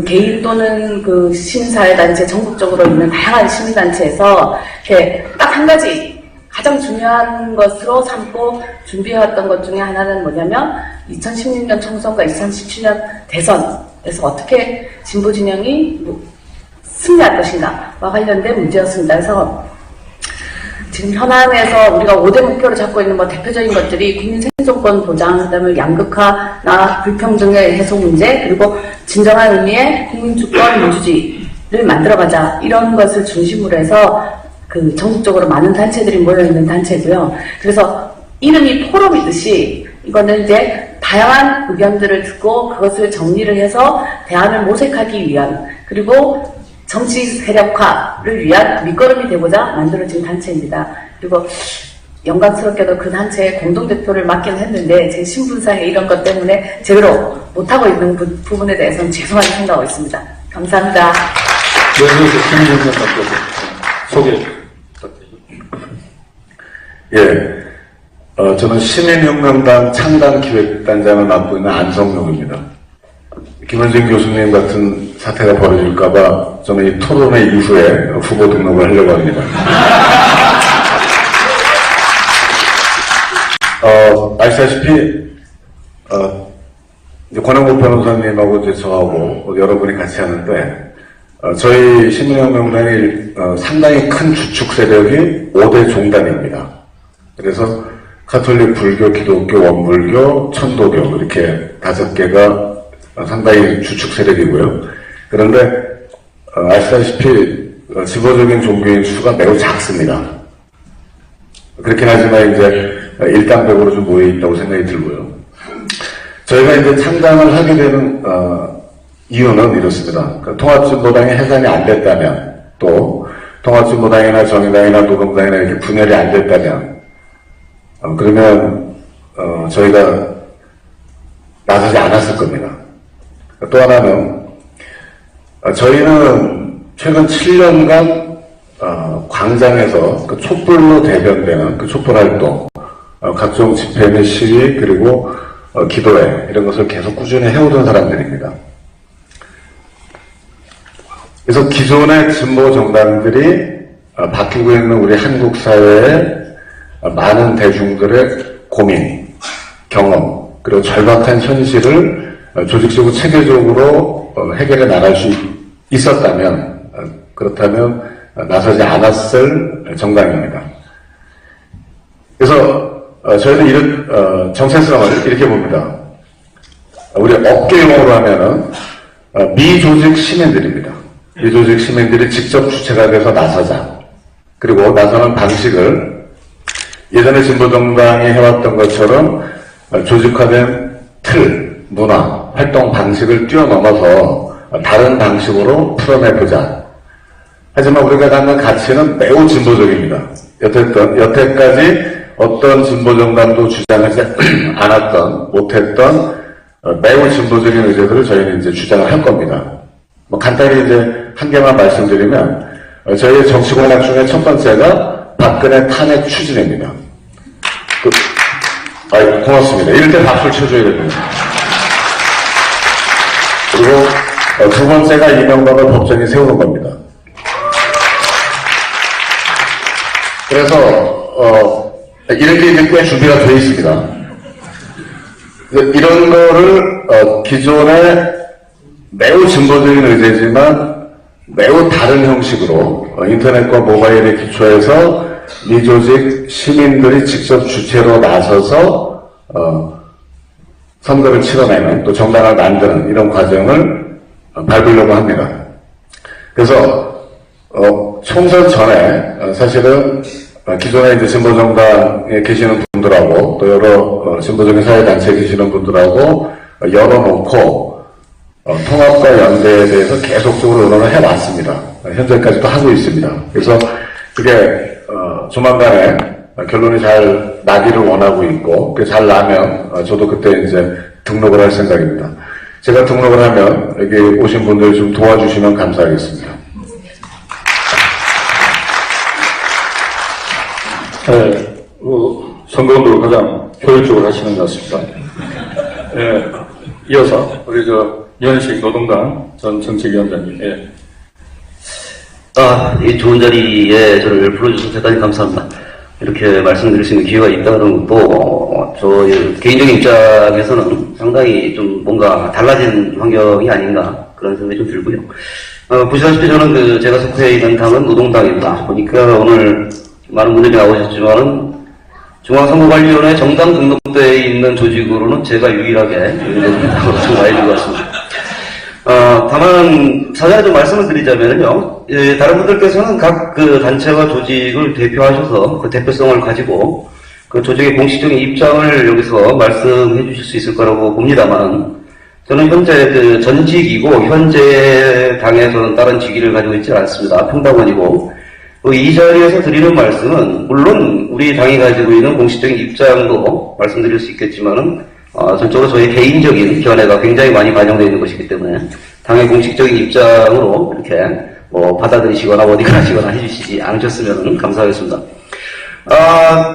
개인 또는 시민사회단체, 전국적으로 있는 다양한 시민단체에서 이렇게 딱 한 가지 가장 중요한 것으로 삼고 준비해왔던 것 중에 하나는 뭐냐면 2016년 총선과 2017년 대선에서 어떻게 진보 진영이 승리할 것인가와 관련된 문제였습니다. 그래서 지금 현안에서 우리가 5대 목표로 잡고 있는 뭐 대표적인 것들이 국민 생존권 보장, 그다음에 양극화나 불평등의 해소 문제, 그리고 진정한 의미의 국민주권 민주주의를 만들어가자, 이런 것을 중심으로 해서 그 전국적으로 많은 단체들이 모여있는 단체고요. 그래서 이름이 포럼이듯이 이거는 이제 다양한 의견들을 듣고 그것을 정리를 해서 대안을 모색하기 위한, 그리고 정치 세력화를 위한 밑거름이 되고자 만들어진 단체입니다. 그리고 영광스럽게도 그 단체의 공동대표를 맡긴 했는데 제 신분상의 이런 것 때문에 제대로 못하고 있는 부분에 대해서는 죄송하게 생각하고 있습니다. 감사합니다. 소개. 예, 저는 시민혁명당 창당기획단장을 맡고 있는 안성용입니다. 김원진 교수님 같은 사태가 벌어질까봐 저는 이 토론회 이후에 후보 등록을 하려고 합니다. 아시다시피, 이제 권영국 변호사님하고 이제 저하고 여러분이 같이 하는데, 저희 시민혁명당이 상당히 큰 주축 세력이 5대 종단입니다. 그래서 가톨릭, 불교, 기독교, 원불교, 천도교 이렇게 5개가 상당히 주축 세력이고요. 그런데 아시다시피 지도적인 종교인 수가 매우 작습니다. 그렇긴 하지만 이제 일당백으로 좀 모여있다고 생각이 들고요. 저희가 이제 창당을 하게 되는 이유는 이렇습니다. 통합진보당이 해산이 안 됐다면, 또 통합진보당이나 정의당이나 노동당이나 이렇게 분열이 안 됐다면, 그러면 저희가 나서지 않았을 겁니다. 또 하나는 저희는 최근 7년간 광장에서 그 촛불로 대변되는 그 촛불활동, 각종 집회 및 시위, 그리고 기도회 이런 것을 계속 꾸준히 해오던 사람들입니다. 그래서 기존의 진보 정당들이 바뀌고 있는 우리 한국 사회의 많은 대중들의 고민, 경험, 그리고 절박한 현실을 조직적으로 체계적으로 해결해 나갈 수 있었다면, 그렇다면 나서지 않았을 정당입니다. 그래서 저희는 이런 정체성을 이렇게 봅니다. 우리 업계용어로 하면은 미조직 시민들입니다. 미조직 시민들이 직접 주체가 돼서 나서자. 그리고 나서는 방식을 예전에 진보정당이 해왔던 것처럼 조직화된 틀, 문화, 활동 방식을 뛰어넘어서 다른 방식으로 풀어내보자. 하지만 우리가 갖는 가치는 매우 진보적입니다. 여태까지 어떤 진보정당도 주장하지 않았던, 못했던 매우 진보적인 의제들을 저희는 이제 주장을 할 겁니다. 뭐 간단히 이제 한 개만 말씀드리면, 저희의 정치 공약 중에 첫 번째가 박근혜 탄핵 추진입니다. 고맙습니다. 이럴 때 박수를 쳐줘야 됩니다. 그리고 두 번째가 이명박을 법정에 세우는 겁니다. 그래서 이렇게 이제 꽤 준비가 되어 있습니다. 이런 거를 기존의 매우 진보적인 의제지만 매우 다른 형식으로 인터넷과 모바일에 기초해서 미조직 시민들이 직접 주체로 나서서 선거를 치러내는, 또 정당을 만드는 이런 과정을 밟으려고 합니다. 그래서 총선 전에 사실은 기존에 이제 진보정당에 계시는 분들하고 또 여러 진보적인 사회단체에 계시는 분들하고 열어놓고 통합과 연대에 대해서 계속적으로 의논을 해왔습니다. 현재까지도 하고 있습니다. 그래서 그게 조만간에 결론이 잘 나기를 원하고 있고, 그게 잘 나면 저도 그때 이제 등록을 할 생각입니다. 제가 등록을 하면 여기 오신 분들 좀 도와주시면 감사하겠습니다. 네, 선거운동을 가장 효율적으로 하시는 것 같습니다. 네, 이어서 우리 이현식 노동당 전 정책위원장님. 예. 이 좋은 자리에 저를 불러주셔서 대단히 감사합니다. 이렇게 말씀드릴 수 있는 기회가 있다는 것도 저 개인적인 입장에서는 상당히 좀 뭔가 달라진 환경이 아닌가 그런 생각이 좀 들고요. 보시다시피 저는 제가 속해 있는 당은 노동당입니다. 보니까 오늘 많은 분들이 나오셨지만은 중앙선거관리위원회 정당 등록대에 있는 조직으로는 제가 유일하게 연결된다고 알려진 것 같습니다. 다만 사전에 좀 말씀을 드리자면요, 다른 분들께서는 각 그 단체와 조직을 대표하셔서 그 대표성을 가지고 그 조직의 공식적인 입장을 여기서 말씀해 주실 수 있을 거라고 봅니다만, 저는 현재 그 전직이고 현재 당에서는 다른 직위를 가지고 있지 않습니다. 평당원이고, 이 자리에서 드리는 말씀은 물론 우리 당이 가지고 있는 공식적인 입장도 말씀드릴 수 있겠지만은 전적으로 저희 개인적인 견해가 굉장히 많이 반영되어 있는 것이기 때문에 당의 공식적인 입장으로 이렇게 받아들이시거나 어디 가시거나 해주시지 않으셨으면 감사하겠습니다.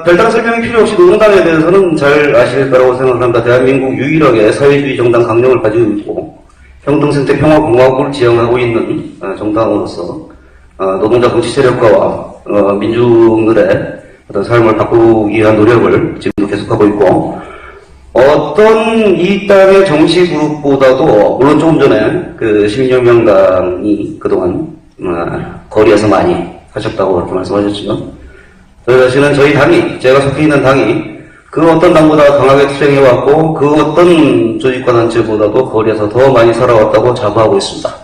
별다른 설명이 필요 없이 노동당에 대해서는 잘 아실 거라고 생각합니다. 대한민국 유일하게 사회주의 정당 강령을 가지고 있고 평등생태 평화공화국을 지향하고 있는 정당으로서 노동자 정치 세력가와 민중들의 어떤 삶을 바꾸기 위한 노력을 지금도 계속하고 있고, 어떤 이 땅의 정치 그룹보다도 물론 조금 전에 그 시민혁명당이 그동안 거리에서 많이 하셨다고 그렇게 말씀하셨지만, 저희 자신은 저희 당이, 제가 속해 있는 당이 그 어떤 당보다 강하게 투쟁해왔고 그 어떤 조직과 단체보다도 거리에서 더 많이 살아왔다고 자부하고 있습니다.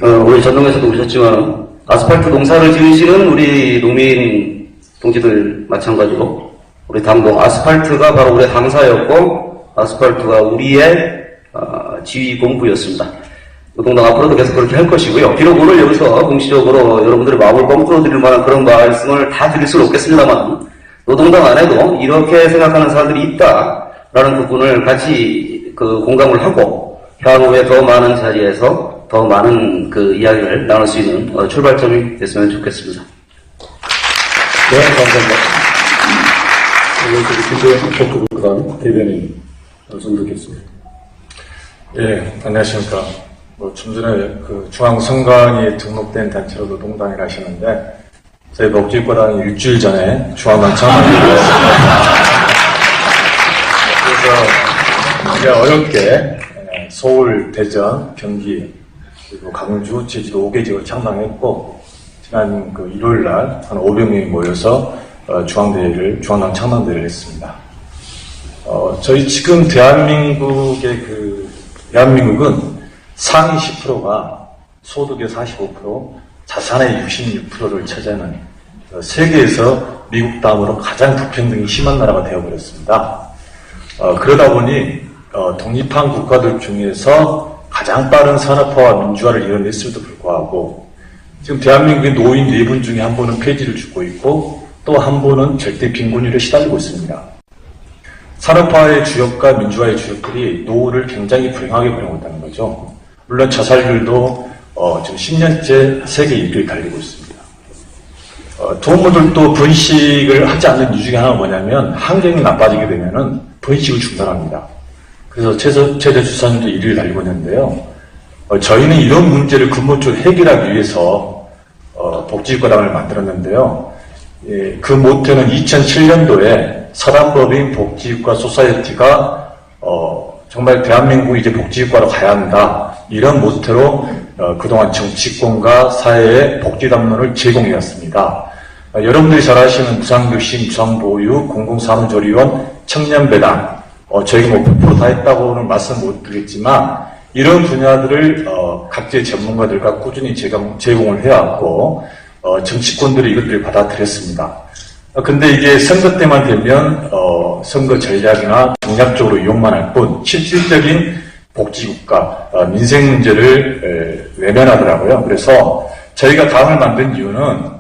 우리 전동에서도 오셨지만 아스팔트 농사를 지으시는 우리 농민 동지들 마찬가지로 우리 당도 아스팔트가 바로 우리의 당사였고 아스팔트가 우리의 지휘 본부였습니다. 노동당 앞으로도 계속 그렇게 할 것이고요. 비록 오늘 여기서 공식적으로 여러분들의 마음을 뻥뚫어 드릴 만한 그런 말씀을 다 드릴 수는 없겠습니다만, 노동당 안에도 이렇게 생각하는 사람들이 있다라는 부분을 같이 그 공감을 하고 향후에 더 많은 자리에서 더 많은 그 이야기를 나눌 수 있는 출발점이 됐으면 좋겠습니다. 네, 감사합니다. 그 다음 대변인 말씀 듣겠습니다. 예, 안녕하십니까. 좀 전에 그 중앙선관위에 등록된 단체로 노동당이라 하셨는데, 저희 복지과당이 일주일 전에 중앙당 창당을 했습니다. 그래서 이제 어렵게 서울, 대전, 경기, 그리고 강주, 제주도 5개 지역을 창당했고, 지난 그 일요일 날 한 500명이 모여서 중앙당 창당대회를 했습니다. 저희 지금 대한민국은 상위 10%가 소득의 45%, 자산의 66%를 차지하는 세계에서 미국 다음으로 가장 불평등이 심한 나라가 되어버렸습니다. 그러다 보니 독립한 국가들 중에서 가장 빠른 산업화와 민주화를 이뤄냈음에도 불구하고 지금 대한민국의 노인 4분 중에 한 분은 폐지를 주고 있고 또 한 분은 절대 빈곤율에 시달리고 있습니다. 산업화의 주역과 민주화의 주역들이 노후를 굉장히 불행하게 보내고 있다는 거죠. 물론 자살률도 지금 10년째 세계 1위를 달리고 있습니다. 동물들도 번식을 하지 않는 이유 중에 하나가 뭐냐면 환경이 나빠지게 되면은 번식을 중단합니다. 그래서 최저 출산율도 1위를 달리고 있는데요. 저희는 이런 문제를 근본적으로 해결하기 위해서 복지과당을 만들었는데요. 예, 그 모태는 2007년도에 사단법인 복지과 소사이어티가 정말 대한민국이 이제 복지국가로 가야 한다. 이런 모태로 그동안 정치권과 사회에 복지 담론을 제공해왔습니다. 여러분들이 잘 아시는 무상급식, 무상보육, 공공사무조리원, 청년배당, 저희가 100% 다 했다고는 말씀 못 드리겠지만 이런 분야들을 각지의 전문가들과 꾸준히 제공을 해왔고 정치권들이 이것들을 받아들였습니다. 근데 이게 선거 때만 되면 선거 전략이나 정략적으로 이용만 할 뿐 실질적인 복지국가, 민생 문제를 외면하더라고요. 그래서 저희가 당을 만든 이유는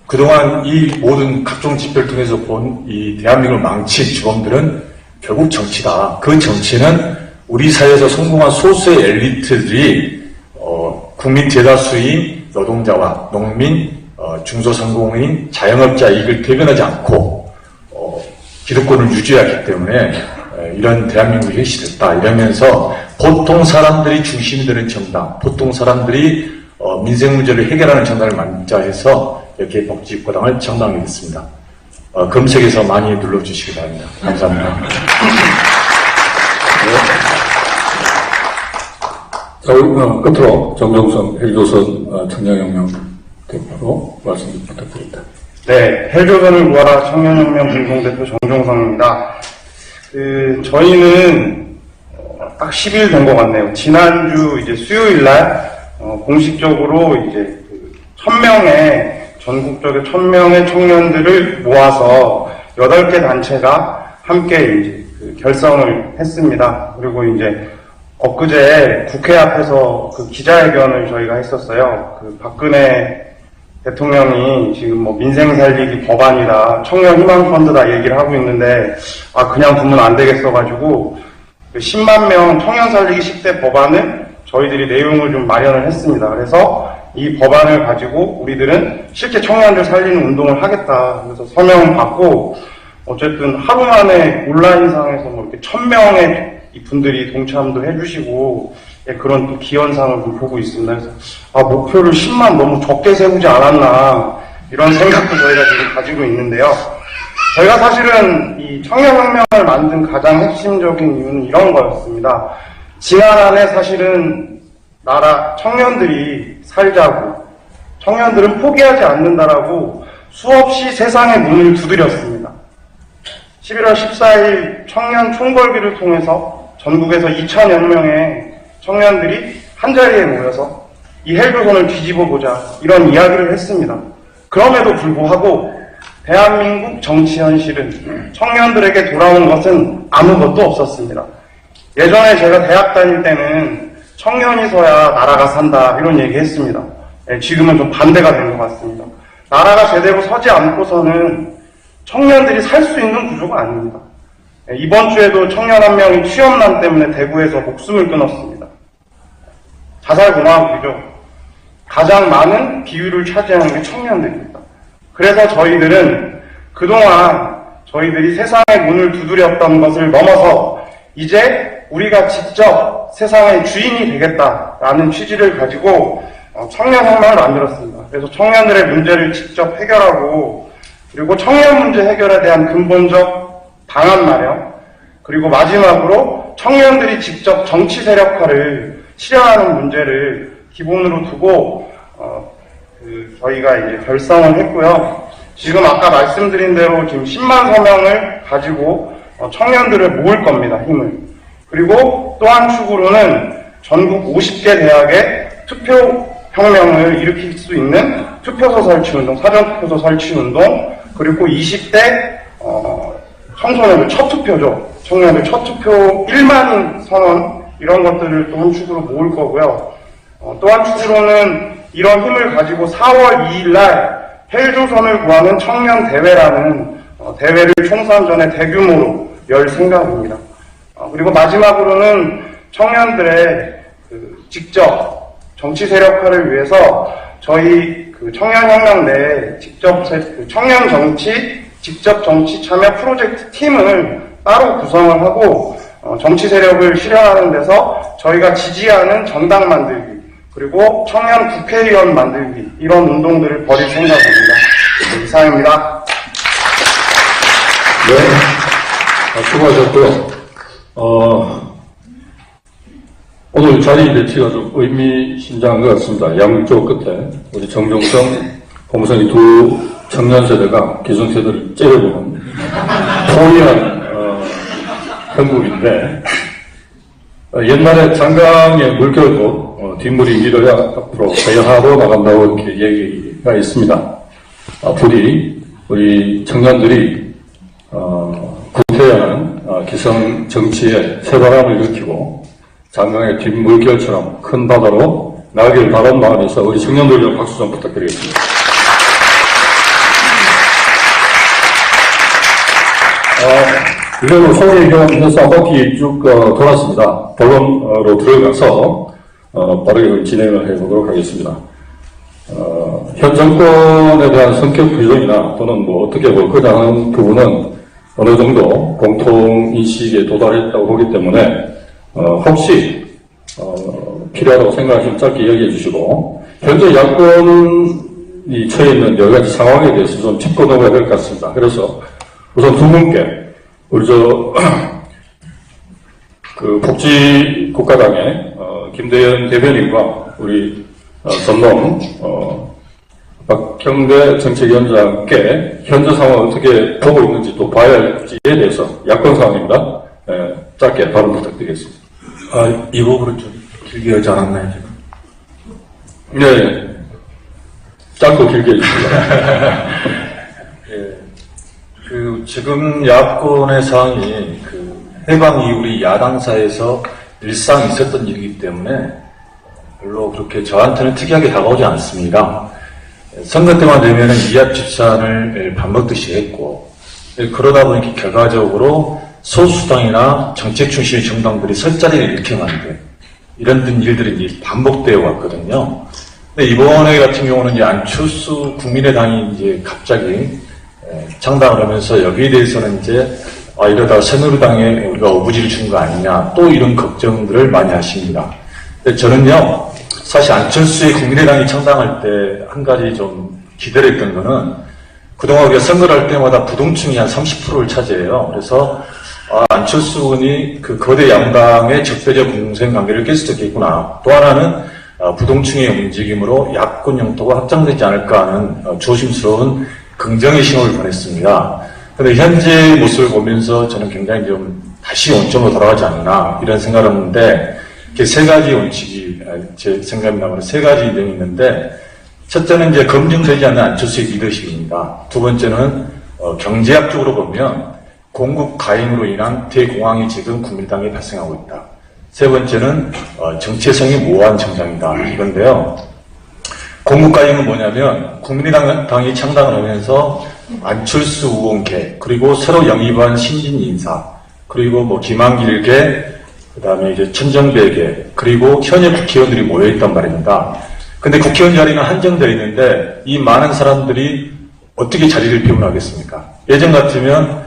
그동안 이 모든 각종 집회를 통해서 본 이 대한민국을 망친 주범들은 결국 정치다. 그 정치는 우리 사회에서 성공한 소수의 엘리트들이 국민 대다수인 노동자와 농민, 중소상공인, 자영업자 이익을 대변하지 않고 기득권을 유지하기 때문에 이런 대한민국이 해시됐다 이러면서 보통 사람들이 중심이 되는 정당, 보통 사람들이 민생 문제를 해결하는 정당을 만들자 해서 이렇게 복지국가당을 정당하게 됐습니다. 검색해서 많이 눌러주시기 바랍니다. 감사합니다. 자, 끝으로 정종선 헬조선 청년혁명 대표로 말씀 좀 부탁드립니다. 네, 헬조선을 구하라 청년혁명 공동대표 정종성입니다. 저희는 딱 10일 된 것 같네요. 지난주 이제 수요일 날 공식적으로 이제 1000명의 전국적인 1000명의 청년들을 모아서 8개 단체가 함께 이제 결성을 했습니다. 그리고 이제 엊그제 국회 앞에서 기자회견을 저희가 했었어요. 박근혜 대통령이 지금 뭐 민생 살리기 법안이다, 청년 희망 펀드다 얘기를 하고 있는데, 그냥 두면 안 되겠어가지고, 10만 명 청년 살리기 10대 법안을 저희들이 내용을 좀 마련을 했습니다. 그래서 이 법안을 가지고 우리들은 실제 청년들 살리는 운동을 하겠다. 그래서 서명을 받고, 어쨌든 하루 만에 온라인상에서 뭐 이렇게 1000명의 분들이 동참도 해주시고, 그런 또 기원상을 좀 보고 있습니다. 그래서 목표를 10만 너무 적게 세우지 않았나 이런 생각도 저희가 지금 가지고 있는데요. 저희가 사실은 이 청년혁명을 만든 가장 핵심적인 이유는 이런 거였습니다. 지난 한 해 사실은 나라 청년들이 살자고, 청년들은 포기하지 않는다라고 수없이 세상의 문을 두드렸습니다. 11월 14일 청년 총궐기를 통해서 전국에서 2000여 명의 청년들이 한자리에 모여서 이 헬조선을 뒤집어보자 이런 이야기를 했습니다. 그럼에도 불구하고 대한민국 정치 현실은 청년들에게 돌아온 것은 아무것도 없었습니다. 예전에 제가 대학 다닐 때는 청년이 서야 나라가 산다 이런 얘기 했습니다. 지금은 좀 반대가 된 것 같습니다. 나라가 제대로 서지 않고서는 청년들이 살 수 있는 구조가 아닙니다. 이번 주에도 청년 한 명이 취업난 때문에 대구에서 목숨을 끊었습니다. 자살공화국이죠. 가장 많은 비율을 차지하는 게 청년들입니다. 그래서 저희들은 그동안 저희들이 세상의 문을 두드렸던 것을 넘어서 이제 우리가 직접 세상의 주인이 되겠다라는 취지를 가지고 청년혁명을 만들었습니다. 그래서 청년들의 문제를 직접 해결하고, 그리고 청년 문제 해결에 대한 근본적 방안 마련, 그리고 마지막으로 청년들이 직접 정치 세력화를 실현하는 문제를 기본으로 두고 저희가 이제 결성을 했고요. 지금 아까 말씀드린 대로 지금 10만 서명을 가지고 청년들을 모을 겁니다. 힘을. 그리고 또 한 축으로는 전국 50개 대학의 투표혁명을 일으킬 수 있는 투표소 설치 운동, 사전투표소 설치 운동, 그리고 20대 청소년들 첫 투표죠. 청년들 첫 투표 1만인 선언, 이런 것들을 또 한 축으로 모을 거고요. 또 한 축으로는 이런 힘을 가지고 4월 2일 날 헬조선을 구하는 청년 대회라는 대회를 총선 전에 대규모로 열 생각입니다. 그리고 마지막으로는 청년들의 직접 정치 세력화를 위해서 저희 청년혁명 내에 직접 청년 정치, 직접 정치 참여 프로젝트 팀을 따로 구성을 하고 정치 세력을 실현하는 데서 저희가 지지하는 정당 만들기, 그리고 청년 국회의원 만들기, 이런 운동들을 벌일 생각입니다. 네, 이상입니다. 네, 수고하셨고요. 오늘 자리 배치가 좀 의미심장한 것 같습니다. 양쪽 끝에 우리 정종성, 홍성희 두 청년 세대가 기성 세대를 째려보는 포리한 형국인데, 옛날에 장강에 물결도 뒷물이 밀어야 앞으로 배양하고 나간다고 이렇게 얘기가 있습니다. 부디 우리 청년들이 구태하는 기성 정치에 새바람을 일으키고 장강의 뒷물결처럼 큰 바다로 나가길 바라는 마음에서 우리 청년들 박수 좀 부탁드리겠습니다. 이거는 소개해서 한 바퀴 쭉 돌았습니다. 본론으로 들어가서 빠르게 진행을 해보도록 하겠습니다. 현 정권에 대한 성격 규정이나 또는 뭐 어떻게 볼 거냐 하는 부분은 어느 정도 공통인식에 도달했다고 보기 때문에 혹시 필요하다고 생각하시면 짧게 이야기해 주시고, 현재 야권이 처해 있는 여러 가지 상황에 대해서 좀 짚고 넘어가야 될 것 같습니다. 그래서 우선 두 분께 우리 복지국가당의 김대현 대변인과 우리 전농 박형대 정책위원장께 현재 상황을 어떻게 보고 있는지 또 봐야 할지에 대해서 야권 상황입니다. 짧게 발언 부탁드리겠습니다. 이 부분은 좀 길게 하지 않았나요, 지금? 네. 짧고 길게 해주십니다. 지금 야권의 상황이 해방 이후에 야당사에서 일상 있었던 일이기 때문에 별로 그렇게 저한테는 특이하게 다가오지 않습니다. 선거 때만 되면 이합 집산을 밥 먹듯이 했고, 그러다 보니 결과적으로 소수당이나 정책 중심의 정당들이 설 자리를 잃게 만든 이런 일들이 이제 반복되어 왔거든요. 근데 이번에 같은 경우는 이제 안철수 국민의당이 이제 갑자기 창당을 하면서 여기에 대해서는 이제 이러다가 새누리당에 우리가 어부지를 준 거 아니냐, 또 이런 걱정들을 많이 하십니다. 근데 저는요, 사실 안철수의 국민의당이 창당할 때 한 가지 좀 기대를 했던 거는 그동안 우리가 선거를 할 때마다 부동층이 한 30%를 차지해요. 그래서 안철수 의원이 그 거대 양당의 적대적 공생관계를 깰 수도 있겠구나. 또 하나는 부동층의 움직임으로 야권 영토가 확장되지 않을까 하는 조심스러운 긍정의 신호를 보냈습니다. 그런데 현재 모습을 보면서 저는 굉장히 좀 다시 원점으로 돌아가지 않나 이런 생각을 했는데, 이렇게 세 가지 원칙이 제 생각입니다만 세 가지 내용이 있는데, 첫째는 이제 검증되지 않는 안철수의 리더십입니다. 두 번째는 경제학적으로 보면 공급 가행으로 인한 대공황이 지금 국민당에 발생하고 있다. 세 번째는 정체성이 모호한 정당이다. 이건데요. 공급 가행은 뭐냐면 국민의당이 창당을 하면서 안철수 우원계, 그리고 새로 영입한 신진 인사, 그리고 뭐 김한길계, 그 다음에 이제 천정배계, 그리고 현역 국회의원들이 모여있단 말입니다. 근데 국회의원 자리는 한정되어 있는데 이 많은 사람들이 어떻게 자리를 비워나겠습니까? 예전 같으면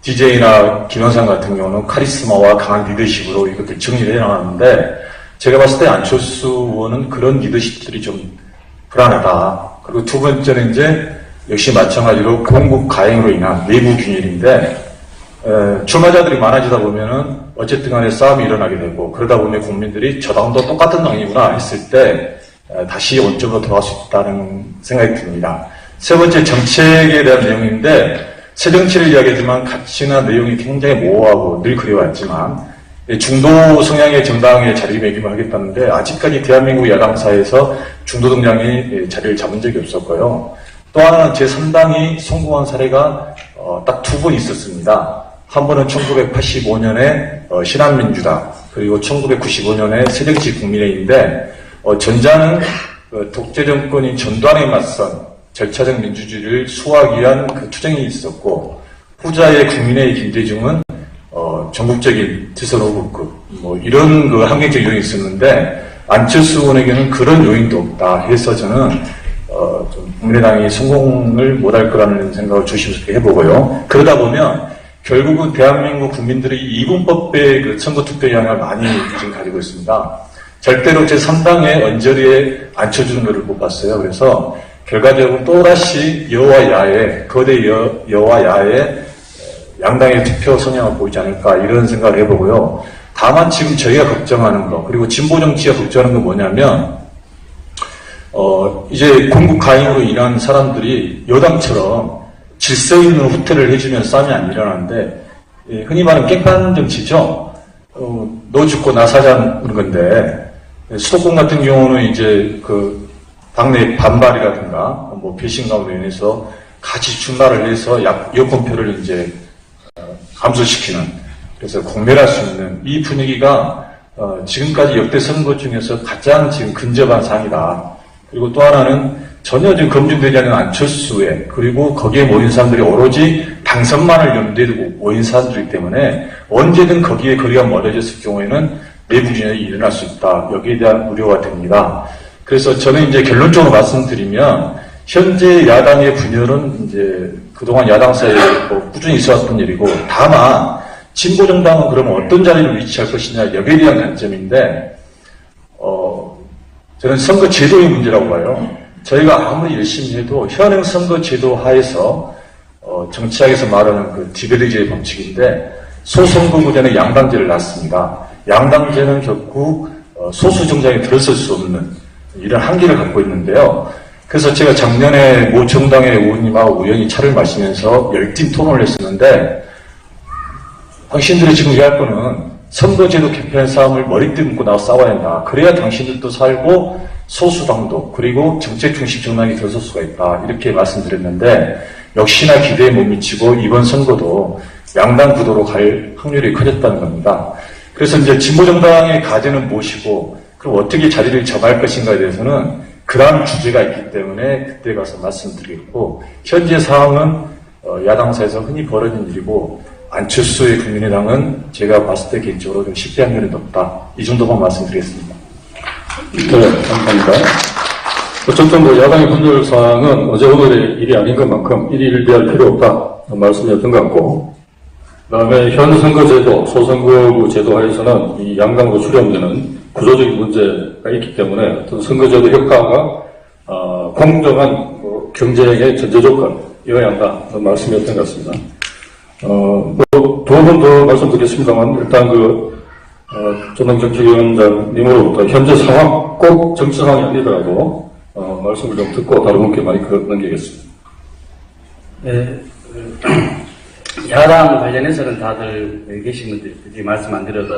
DJ나 김영삼 같은 경우는 카리스마와 강한 리더십으로 이것들 정리를 해나가는데, 제가 봤을 때 안철수 의원은 그런 리더십들이 좀 불안하다. 그리고 두 번째는 이제 역시 마찬가지로 공급 가행으로 인한 내부 균열인데, 출마자들이 많아지다 보면은 어쨌든 간에 싸움이 일어나게 되고, 그러다 보면 국민들이 저 당도 똑같은 당이구나 했을 때 다시 원점으로 돌아갈 수 있다는 생각이 듭니다. 세 번째, 정책에 대한 내용인데, 새 정치를 이야기하지만 가치나 내용이 굉장히 모호하고 늘 그래왔지만 중도 성향의 정당에 자리매김을 하겠다는데, 아직까지 대한민국 야당사에서 중도 정당이 자리를 잡은 적이 없었고요. 또 하나는 제3당이 성공한 사례가 딱 두 번 있었습니다. 한 번은 1985년에 신한민주당, 그리고 1995년에 새정치 국민회의인데, 전자는 독재 정권인 전두환에 맞선 절차적 민주주의를 수호하기 위한 그 투쟁이 있었고, 후자의 국민회의 김대중은 전국적인 지선호국급 뭐 이런 그 환경적 요인이 있었는데, 안철수 의원에게는 그런 요인도 없다 해서 저는 좀 국민의당이 성공을 못할 거라는 생각을 조심스럽게 해보고요. 그러다 보면 결국은 대한민국 국민들이 이분법의 그 선거투표 영향을 많이 지금 가지고 있습니다. 절대로 제3당의 언저리에 앉혀주는 것을 못 봤어요. 그래서 결과적으로 또다시 여와 야의, 거대 여와 야의 양당의 투표 성향을 보이지 않을까 이런 생각을 해보고요. 다만 지금 저희가 걱정하는 거, 그리고 진보 정치가 걱정하는 건 뭐냐면, 이제 공급 가행으로 인한 사람들이 여당처럼 질서 있는 후퇴를 해주면 싸움이 안 일어나는데, 흔히 말하는 깽판 정치죠. 너 죽고 나 사자는 건데, 수도권 같은 경우는 이제 그 당내 반발이라든가 뭐 배신감으로 인해서 같이 출마를 해서 여권표를 이제 감소시키는, 그래서 공멸할 수 있는 이 분위기가 지금까지 역대 선거 중에서 가장 지금 근접한 상이다. 그리고 또 하나는 전혀 지금 검증되지 않는 안철수에, 그리고 거기에 모인 사람들이 오로지 당선만을 염두에 두고 모인 사람들이기 때문에 언제든 거기에 거리가 멀어졌을 경우에는 내부 균열이 일어날 수 있다. 여기에 대한 우려가 됩니다. 그래서 저는 이제 결론적으로 말씀드리면, 현재 야당의 분열은 이제 그동안 야당사에 꾸준히 있어왔던 일이고, 다만 진보정당은 그러면 어떤 자리를 위치할 것이냐, 여기에 대한 관점인데, 저는 선거 제도의 문제라고 봐요. 저희가 아무리 열심히 해도 현행 선거 제도 하에서 정치학에서 말하는 그 디벨리제의 법칙인데, 소선거구제는 양당제를 놨습니다. 양당제는 결국 소수 정당이 들어설 수 없는 이런 한계를 갖고 있는데요. 그래서 제가 작년에 모 정당의 의원님하고 우연히 차를 마시면서 열띤 토론을 했었는데, 당신들이 지금 해야 할 거는 선거제도 개편 싸움을 머리띠 묶고 나와 싸워야 한다. 그래야 당신들도 살고 소수당도 그리고 정책 중심 정당이 들어설 수가 있다. 이렇게 말씀드렸는데 역시나 기대에 못 미치고 이번 선거도 양당 구도로 갈 확률이 커졌다는 겁니다. 그래서 이제 진보정당의 과제는 무엇이고 그리고 어떻게 자리를 정할 것인가에 대해서는 그 다음 주제가 있기 때문에 그때 가서 말씀드리겠고, 현재 상황은 야당사에서 흔히 벌어진 일이고 안철수의 국민의당은 제가 봤을 때 개인적으로 좀 실패 확률이 높다. 이 정도만 말씀드리겠습니다. 네, 감사합니다. 어쨌든 뭐 야당의 분열사항은 어제 오늘의 일이 아닌 것만큼 일일비할 필요 없다 말씀이었던 것 같고, 그 다음에 현 선거제도, 소선거구 제도 하에서는 이 양당으로 수렴되는 구조적인 문제가 있기 때문에 어떤 선거제도 효과가 공정한 경쟁의 전제 조건이어야 한다 말씀이었던 것 같습니다. 두 번 더 말씀드리겠습니다만, 일단 전당정책위원장님으로부터 현재 상황, 꼭 정치 상황이 아니더라도, 말씀을 좀 듣고 다른 분께 많이 넘기겠습니다. 네, 야당 관련해서는 다들 여기 계신 분들이 말씀 안 드려도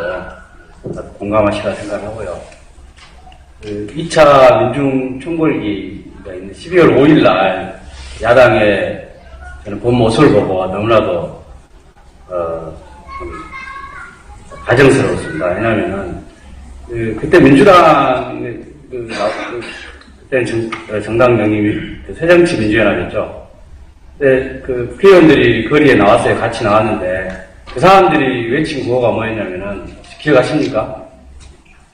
공감하시라 생각하고요. 2차 민중 총궐기가 있는 12월 5일 날 야당의 저는 본 모습을 보고 너무나도 가정스러웠습니다. 왜냐하면은 그때 민주당 그때는 정당 명임이 새정치민주연합이었죠. 근데 국회의원들이 거리에 나왔어요. 같이 나왔는데 그 사람들이 외친 구호가 뭐였냐면은 기억하십니까?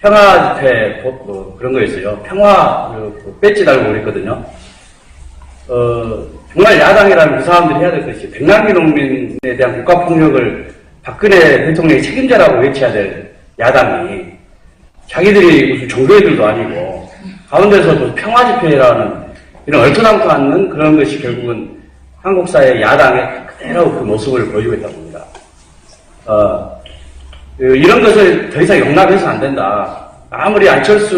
평화 집회 그런 거였어요. 평화 배지 달고 그랬거든요. 정말 야당이라면 그 사람들이 해야 될 것이 백남기 농민에 대한 국가폭력을 박근혜 대통령이 책임자라고 외쳐야 될 야당이 자기들이 무슨 종교애들도 아니고 가운데서도 평화집회라는 이런 얼토당토 않는 그런 것이 결국은 한국 사회 야당의 그대로 그 모습을 보여주고 있다고 봅니다. 이런 것을 더 이상 용납해서 안 된다. 아무리 안철수,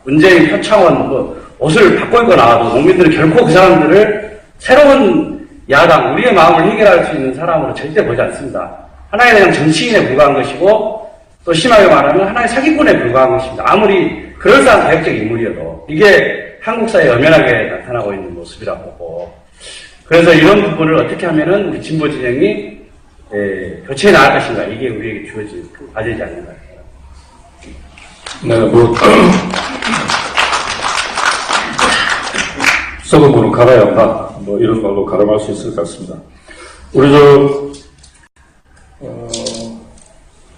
문재인, 표창원, 옷을 바꿔 입고 나와도 농민들은 결코 그 사람들을 새로운 야당, 우리의 마음을 해결할 수 있는 사람으로 절대 보지 않습니다. 하나의 그냥 정치인에 불과한 것이고, 또 심하게 말하면 하나의 사기꾼에 불과한 것입니다. 아무리 그럴싸한 개혁적 인물이어도 이게 한국 사회에 엄연하게 나타나고 있는 모습이라고 보고, 그래서 이런 부분을 어떻게 하면은 우리 진보 진영이 교체해 나갈 것인가, 이게 우리에게 주어진 과제지 않는가. 네, 썩은 물은 갈아야 한다. 이런 말로 가름할 수 있을 것 같습니다. 우리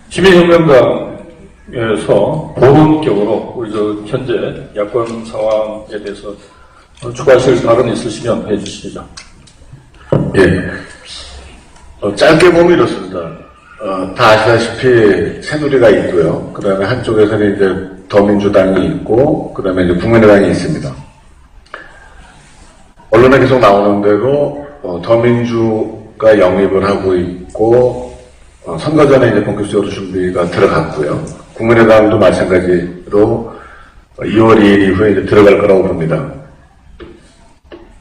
시민혁명당에서 본격으로 우리 현재 야권 상황에 대해서 추가하실 발언이 있으시면 해주시죠. 예. 짧게 보면 이렇습니다. 다 아시다시피 새누리가 있고요. 그 다음에 한쪽에서는 이제 더민주당이 있고, 그 다음에 이제 국민의당이 있습니다. 언론에 계속 나오는 대로 더민주가 영입을 하고 있고, 선거 전에 이제 본격적으로 준비가 들어갔고요. 국민의당도 마찬가지로 2월 2일 이후에 이제 들어갈 거라고 봅니다.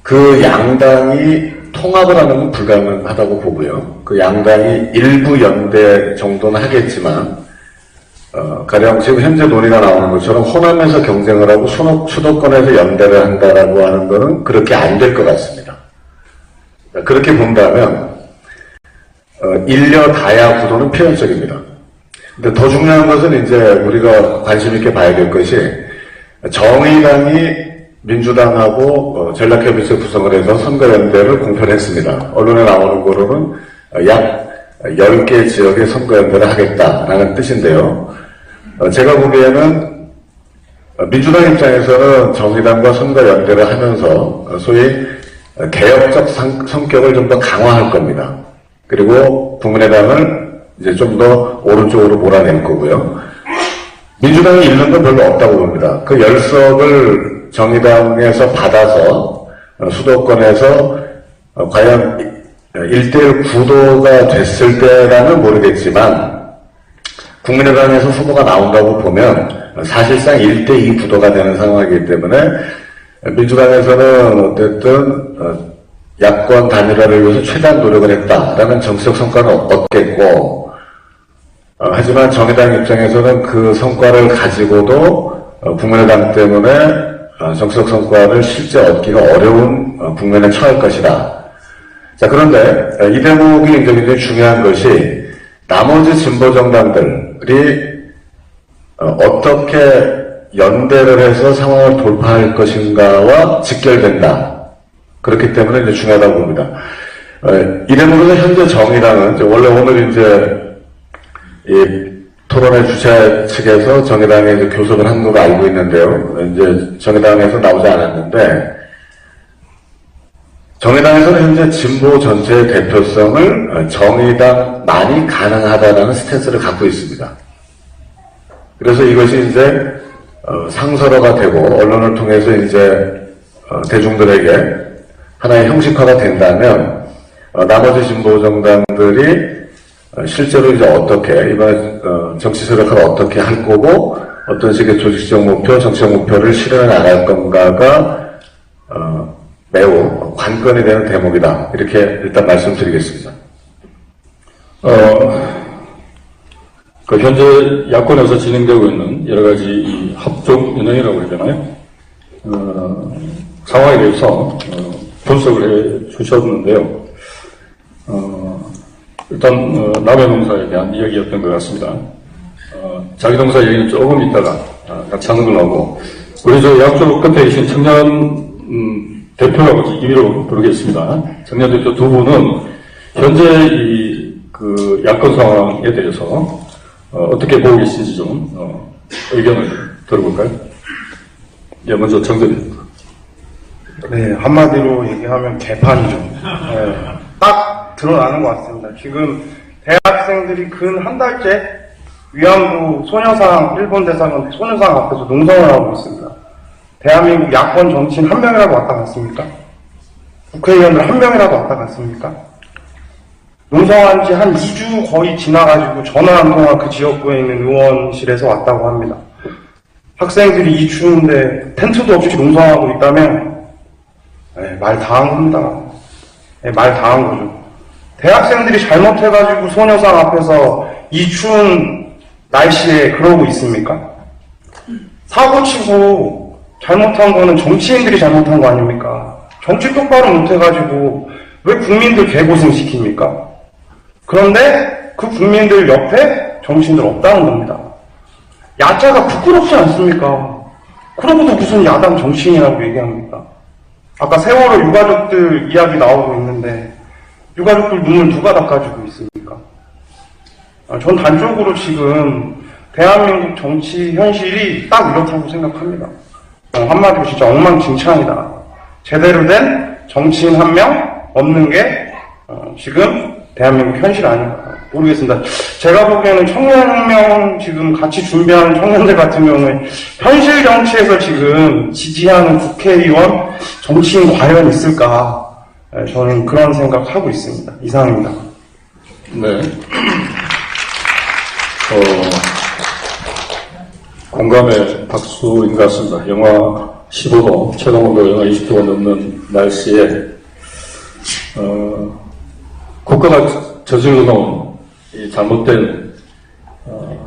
그 양당이 통합을 하는 건 불가능하다고 보고요. 그 양당이 일부 연대 정도는 하겠지만, 가령 지금 현재 논의가 나오는 것처럼 호남에서 경쟁을 하고 수도권에서 연대를 한다라고 하는 거는 그렇게 안 될 것 같습니다. 그렇게 본다면, 일려 다야 구도는 필연적입니다. 근데 더 중요한 것은 이제 우리가 관심 있게 봐야 될 것이, 정의당이 민주당하고 전략협의체 구성을 해서 선거연대를 공표했습니다. 언론에 나오는 거로는 약 10개 지역에 선거연대를 하겠다라는 뜻인데요. 제가 보기에는 민주당 입장에서는 정의당과 선거연대를 하면서 소위 개혁적 성격을 좀 더 강화할 겁니다. 그리고 국민의당을 이제 좀 더 오른쪽으로 몰아낼 거고요. 민주당이 잃는 건 별로 없다고 봅니다. 그 10석을 정의당에서 받아서 수도권에서 과연 1대1 구도가 됐을 때라는 모르겠지만, 국민의당에서 후보가 나온다고 보면 사실상 1대2 구도가 되는 상황이기 때문에 민주당에서는 어쨌든 야권 단일화를 위해서 최대한 노력을 했다라는 정치적 성과는 얻겠고, 하지만 정의당 입장에서는 그 성과를 가지고도 국민의당 때문에 정치적 성과를 실제 얻기가 어려운 국면에 처할 것이다. 자, 그런데 이 대목이 이제 굉장히 중요한 것이 나머지 진보 정당들이 어떻게 연대를 해서 상황을 돌파할 것인가와 직결된다. 그렇기 때문에 이제 중요하다고 봅니다. 이 대목에서 현재 정의당은 원래 오늘 이제 이 토론회 주최 측에서 정의당에 이제 교섭을 한 걸로 알고 있는데요. 이제 정의당에서 나오지 않았는데, 정의당에서는 현재 진보 전체의 대표성을 정의당만이 가능하다라는 스탠스를 갖고 있습니다. 그래서 이것이 이제 상설화가 되고 언론을 통해서 이제 대중들에게 하나의 형식화가 된다면 나머지 진보 정당들이 실제로 이제 어떻게 이번에 정치 세력화를 어떻게 할 거고 어떤 식의 조직적 목표, 정치적 목표를 실현해 나갈 건가가 매우 관건이 되는 대목이다. 이렇게 일단 말씀드리겠습니다. 현재 야권에서 진행되고 있는 여러 가지 이 합종 연행이라고 해야 되나요? 상황에 대해서 분석을 해 주셨는데요. 일단 남의 농사에 대한 이야기였던 것 같습니다. 자기 농사 얘기는 조금 있다가 같이 하는 걸로 하고, 우리 저 양쪽 끝에 계신 청년 대표라고 임의로 부르겠습니다. 청년 대표 두 분은 현재 그 야권 상황에 대해서 어떻게 보고 계신지 좀 의견을 들어볼까요? 예, 먼저 정 대표. 네, 한마디로 얘기하면 개판이죠. 네, 딱 드러나는 것 같습니다. 지금 대학생들이 근 한 달째 위안부 소녀상, 일본 대사관 소녀상 앞에서 농성을 하고 있습니다. 대한민국 야권 정치인 한 명이라도 왔다 갔습니까? 국회의원들 한 명이라도 왔다 갔습니까? 농성한 지 한 2주 거의 지나가지고 전화 한 통화 그 지역구에 있는 의원실에서 왔다고 합니다. 학생들이 이 추운데 텐트도 없이 농성하고 있다면 말 다 한 겁니다. 말 다 한 거죠. 대학생들이 잘못해가지고 소녀상 앞에서 이 추운 날씨에 그러고 있습니까? 사고치고 잘못한 거는 정치인들이 잘못한 거 아닙니까? 정치 똑바로 못해가지고 왜 국민들 개고생 시킵니까? 그런데 그 국민들 옆에 정치인들 없다는 겁니다. 야자가 부끄럽지 않습니까? 그러고도 무슨 야당 정치인이라고 얘기합니까? 아까 세월호 유가족들 이야기 나오고 있는데 유가족들 눈물 누가 닦아주고 있습니까? 전 단적으로 지금 대한민국 정치 현실이 딱 이렇다고 생각합니다. 한마디로 진짜 엉망진창이다. 제대로 된 정치인 한 명 없는 게 지금 대한민국 현실 아닌가 모르겠습니다. 제가 보기에는 청년혁명 지금 같이 준비하는 청년들 같은 경우에 현실 정치에서 지금 지지하는 국회의원, 정치인 과연 있을까? 저는 그런 생각하고 있습니다. 이상입니다. 네. 공감의 박수인 것 같습니다. 영하 15도, 최강온도 영하 20도가 넘는 날씨에 국가가 저질러 놓은 이 잘못된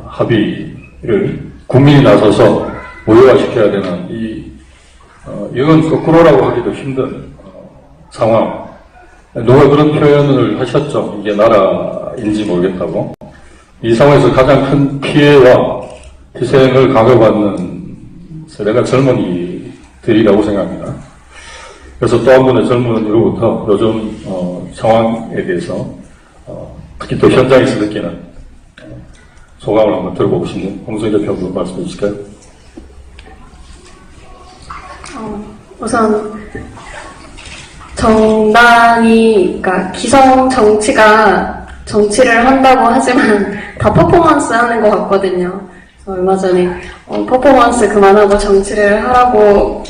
합의를 국민이 나서서 무효화시켜야 되는 이건 거꾸로라고 하기도 힘든 상황. 누가 그런 표현을 하셨죠? 이게 나라인지 모르겠다고. 이 상황에서 가장 큰 피해와 희생을 강요받는 세대가 젊은이들이라고 생각합니다. 그래서 또 한 번의 젊은이로부터 요즘 상황에 대해서 특히 또 현장에서 느끼는 소감을 한번 들어보고 싶은 홍성희 대표 한번 말씀해 주실까요? 우선 정당이, 그러니까 기성 정치가 정치를 한다고 하지만 다 퍼포먼스 하는 것 같거든요. 얼마 전에 퍼포먼스 그만하고 정치를 하라고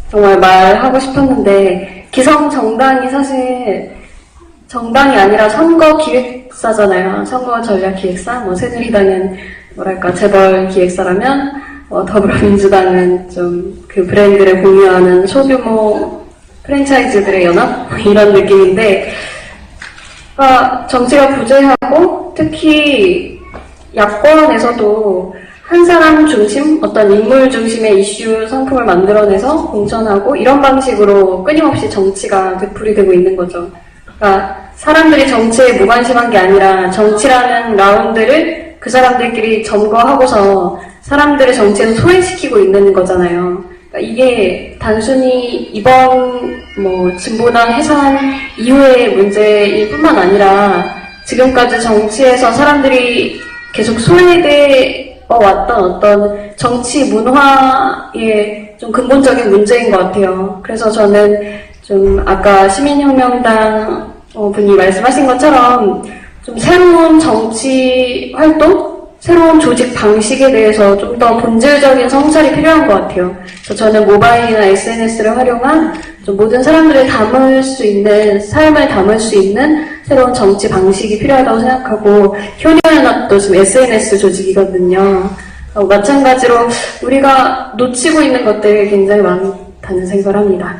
정말 말하고 싶었는데, 기성 정당이 사실 정당이 아니라 선거 기획사잖아요. 선거 전략 기획사, 새누리당은 뭐랄까 재벌 기획사라면 더불어민주당은 좀 그 브랜드를 공유하는 소규모 프랜차이즈들의 연합? 이런 느낌인데, 정치가 부재하고 특히 야권에서도 한 사람 중심, 어떤 인물 중심의 이슈 상품을 만들어내서 공천하고 이런 방식으로 끊임없이 정치가 되풀이되고 있는 거죠. 그러니까 사람들이 정치에 무관심한 게 아니라 정치라는 라운드를 그 사람들끼리 점거하고서 사람들을 정치에서 소외시키고 있는 거잖아요. 그러니까 이게 단순히 이번 진보당 해산 이후의 문제일 뿐만 아니라 지금까지 정치에서 사람들이 계속 소외되어 왔던 어떤 정치 문화의 좀 근본적인 문제인 것 같아요. 그래서 저는 좀 아까 시민혁명당 분이 말씀하신 것처럼 좀 새로운 정치 활동, 새로운 조직 방식에 대해서 좀 더 본질적인 성찰이 필요한 것 같아요. 그래서 저는 모바일이나 SNS를 활용한 좀 모든 사람들을 담을 수 있는, 삶을 담을 수 있는 새로운 정치 방식이 필요하다고 생각하고, 효녀연합도 지금 SNS 조직이거든요. 마찬가지로 우리가 놓치고 있는 것들이 굉장히 많다는 생각을 합니다.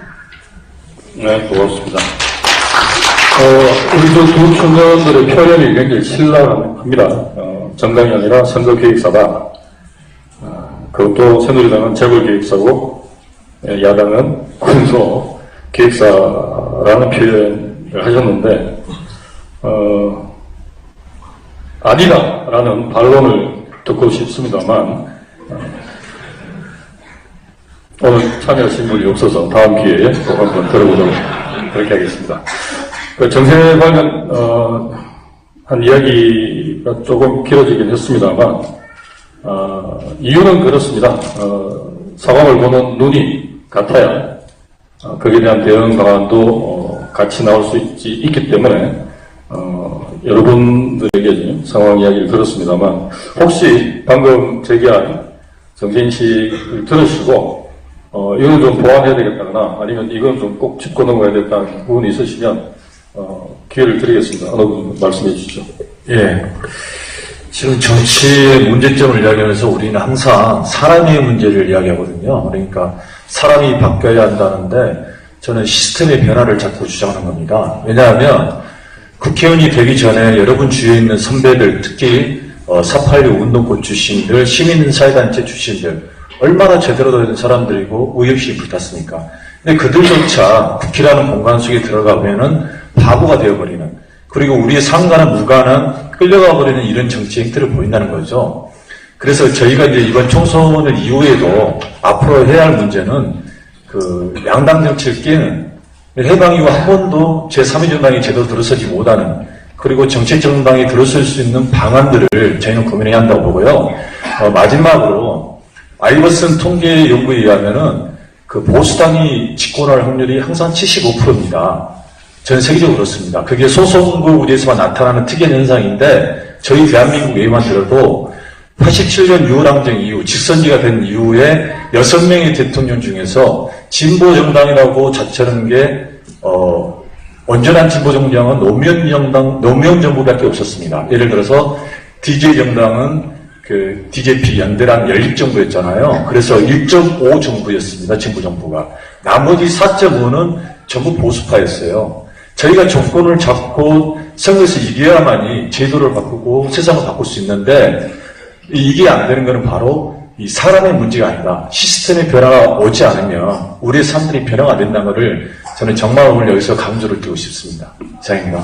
네, 고맙습니다. 우리 두 청년들의 표현이 굉장히 신랄합니다. 정당이 아니라 선거기획사다. 그것도 새누리당은 재벌기획사고, 야당은 군소 기획사라는 표현을 하셨는데, 아니다라는 반론을 듣고 싶습니다만, 오늘 참여하신 분이 없어서 다음 기회에 꼭 한번 들어보도록 그렇게 하겠습니다. 정세 관련 한 이야기가 조금 길어지긴 했습니다만, 이유는 그렇습니다. 상황을 보는 눈이 같아야 거기에 대한 대응 방안도 같이 나올 수 있기 때문에 여러분들에게 상황 이야기를 들었습니다만, 혹시 방금 제기한 정세인식을 들으시고 이건 좀 보완해야 되겠다거나 아니면 이건 좀 꼭 짚고 넘어가야 되겠다는 부분이 있으시면 기회를 드리겠습니다. 어느 분 말씀해 주시죠. 예. 지금 정치의 문제점을 이야기하면서 우리는 항상 사람의 문제를 이야기하거든요. 그러니까 사람이 바뀌어야 한다는데 저는 시스템의 변화를 자꾸 주장하는 겁니다. 왜냐하면 국회의원이 되기 전에 여러분 주위에 있는 선배들, 특히 486 운동권 출신들, 시민사회단체 출신들 얼마나 제대로 된 사람들이고 의욕이 불탔습니까? 근데 그들조차 국회라는 공간 속에 들어가면은 바보가 되어버리는, 그리고 우리의 상관은 무관한 끌려가 버리는 이런 정치 행태를 보인다는 거죠. 그래서 저희가 이제 이번 총선을 이후에도 앞으로 해야 할 문제는 그 양당 정치를 깨는, 해방 이후 한 번도 제3위정당이 제대로 들어서지 못하는, 그리고 정책정당이 들어설 수 있는 방안들을 저희는 고민해야 한다고 보고요. 마지막으로 아이버슨 통계 연구에 의하면은 그 보수당이 집권할 확률이 항상 75%입니다. 전 세계적으로 그렇습니다. 그게 소선거 우리에서만 나타나는 특이한 현상인데, 저희 대한민국 예만 들어도 87년 6월 항쟁 이후 직선제가 된 이후에 6명의 대통령 중에서 진보정당이라고 자처하는 게 온전한 진보정당은 노무현 정부밖에 없었습니다. 예를 들어서 DJ 정당은 그 DJP 연대랑 연립정부였잖아요. 그래서 1.5 정부였습니다. 진보정부가. 나머지 4.5는 전부 보수파였어요. 저희가 정권을 잡고 선거에서 이겨야만이 제도를 바꾸고 세상을 바꿀 수 있는데, 이게 안 되는 것은 바로 이 사람의 문제가 아니라 시스템의 변화가 오지 않으면 우리의 삶들이 변화가 된다는 것을 저는 정말 오늘 여기서 강조를 드리고 싶습니다. 이상입니다.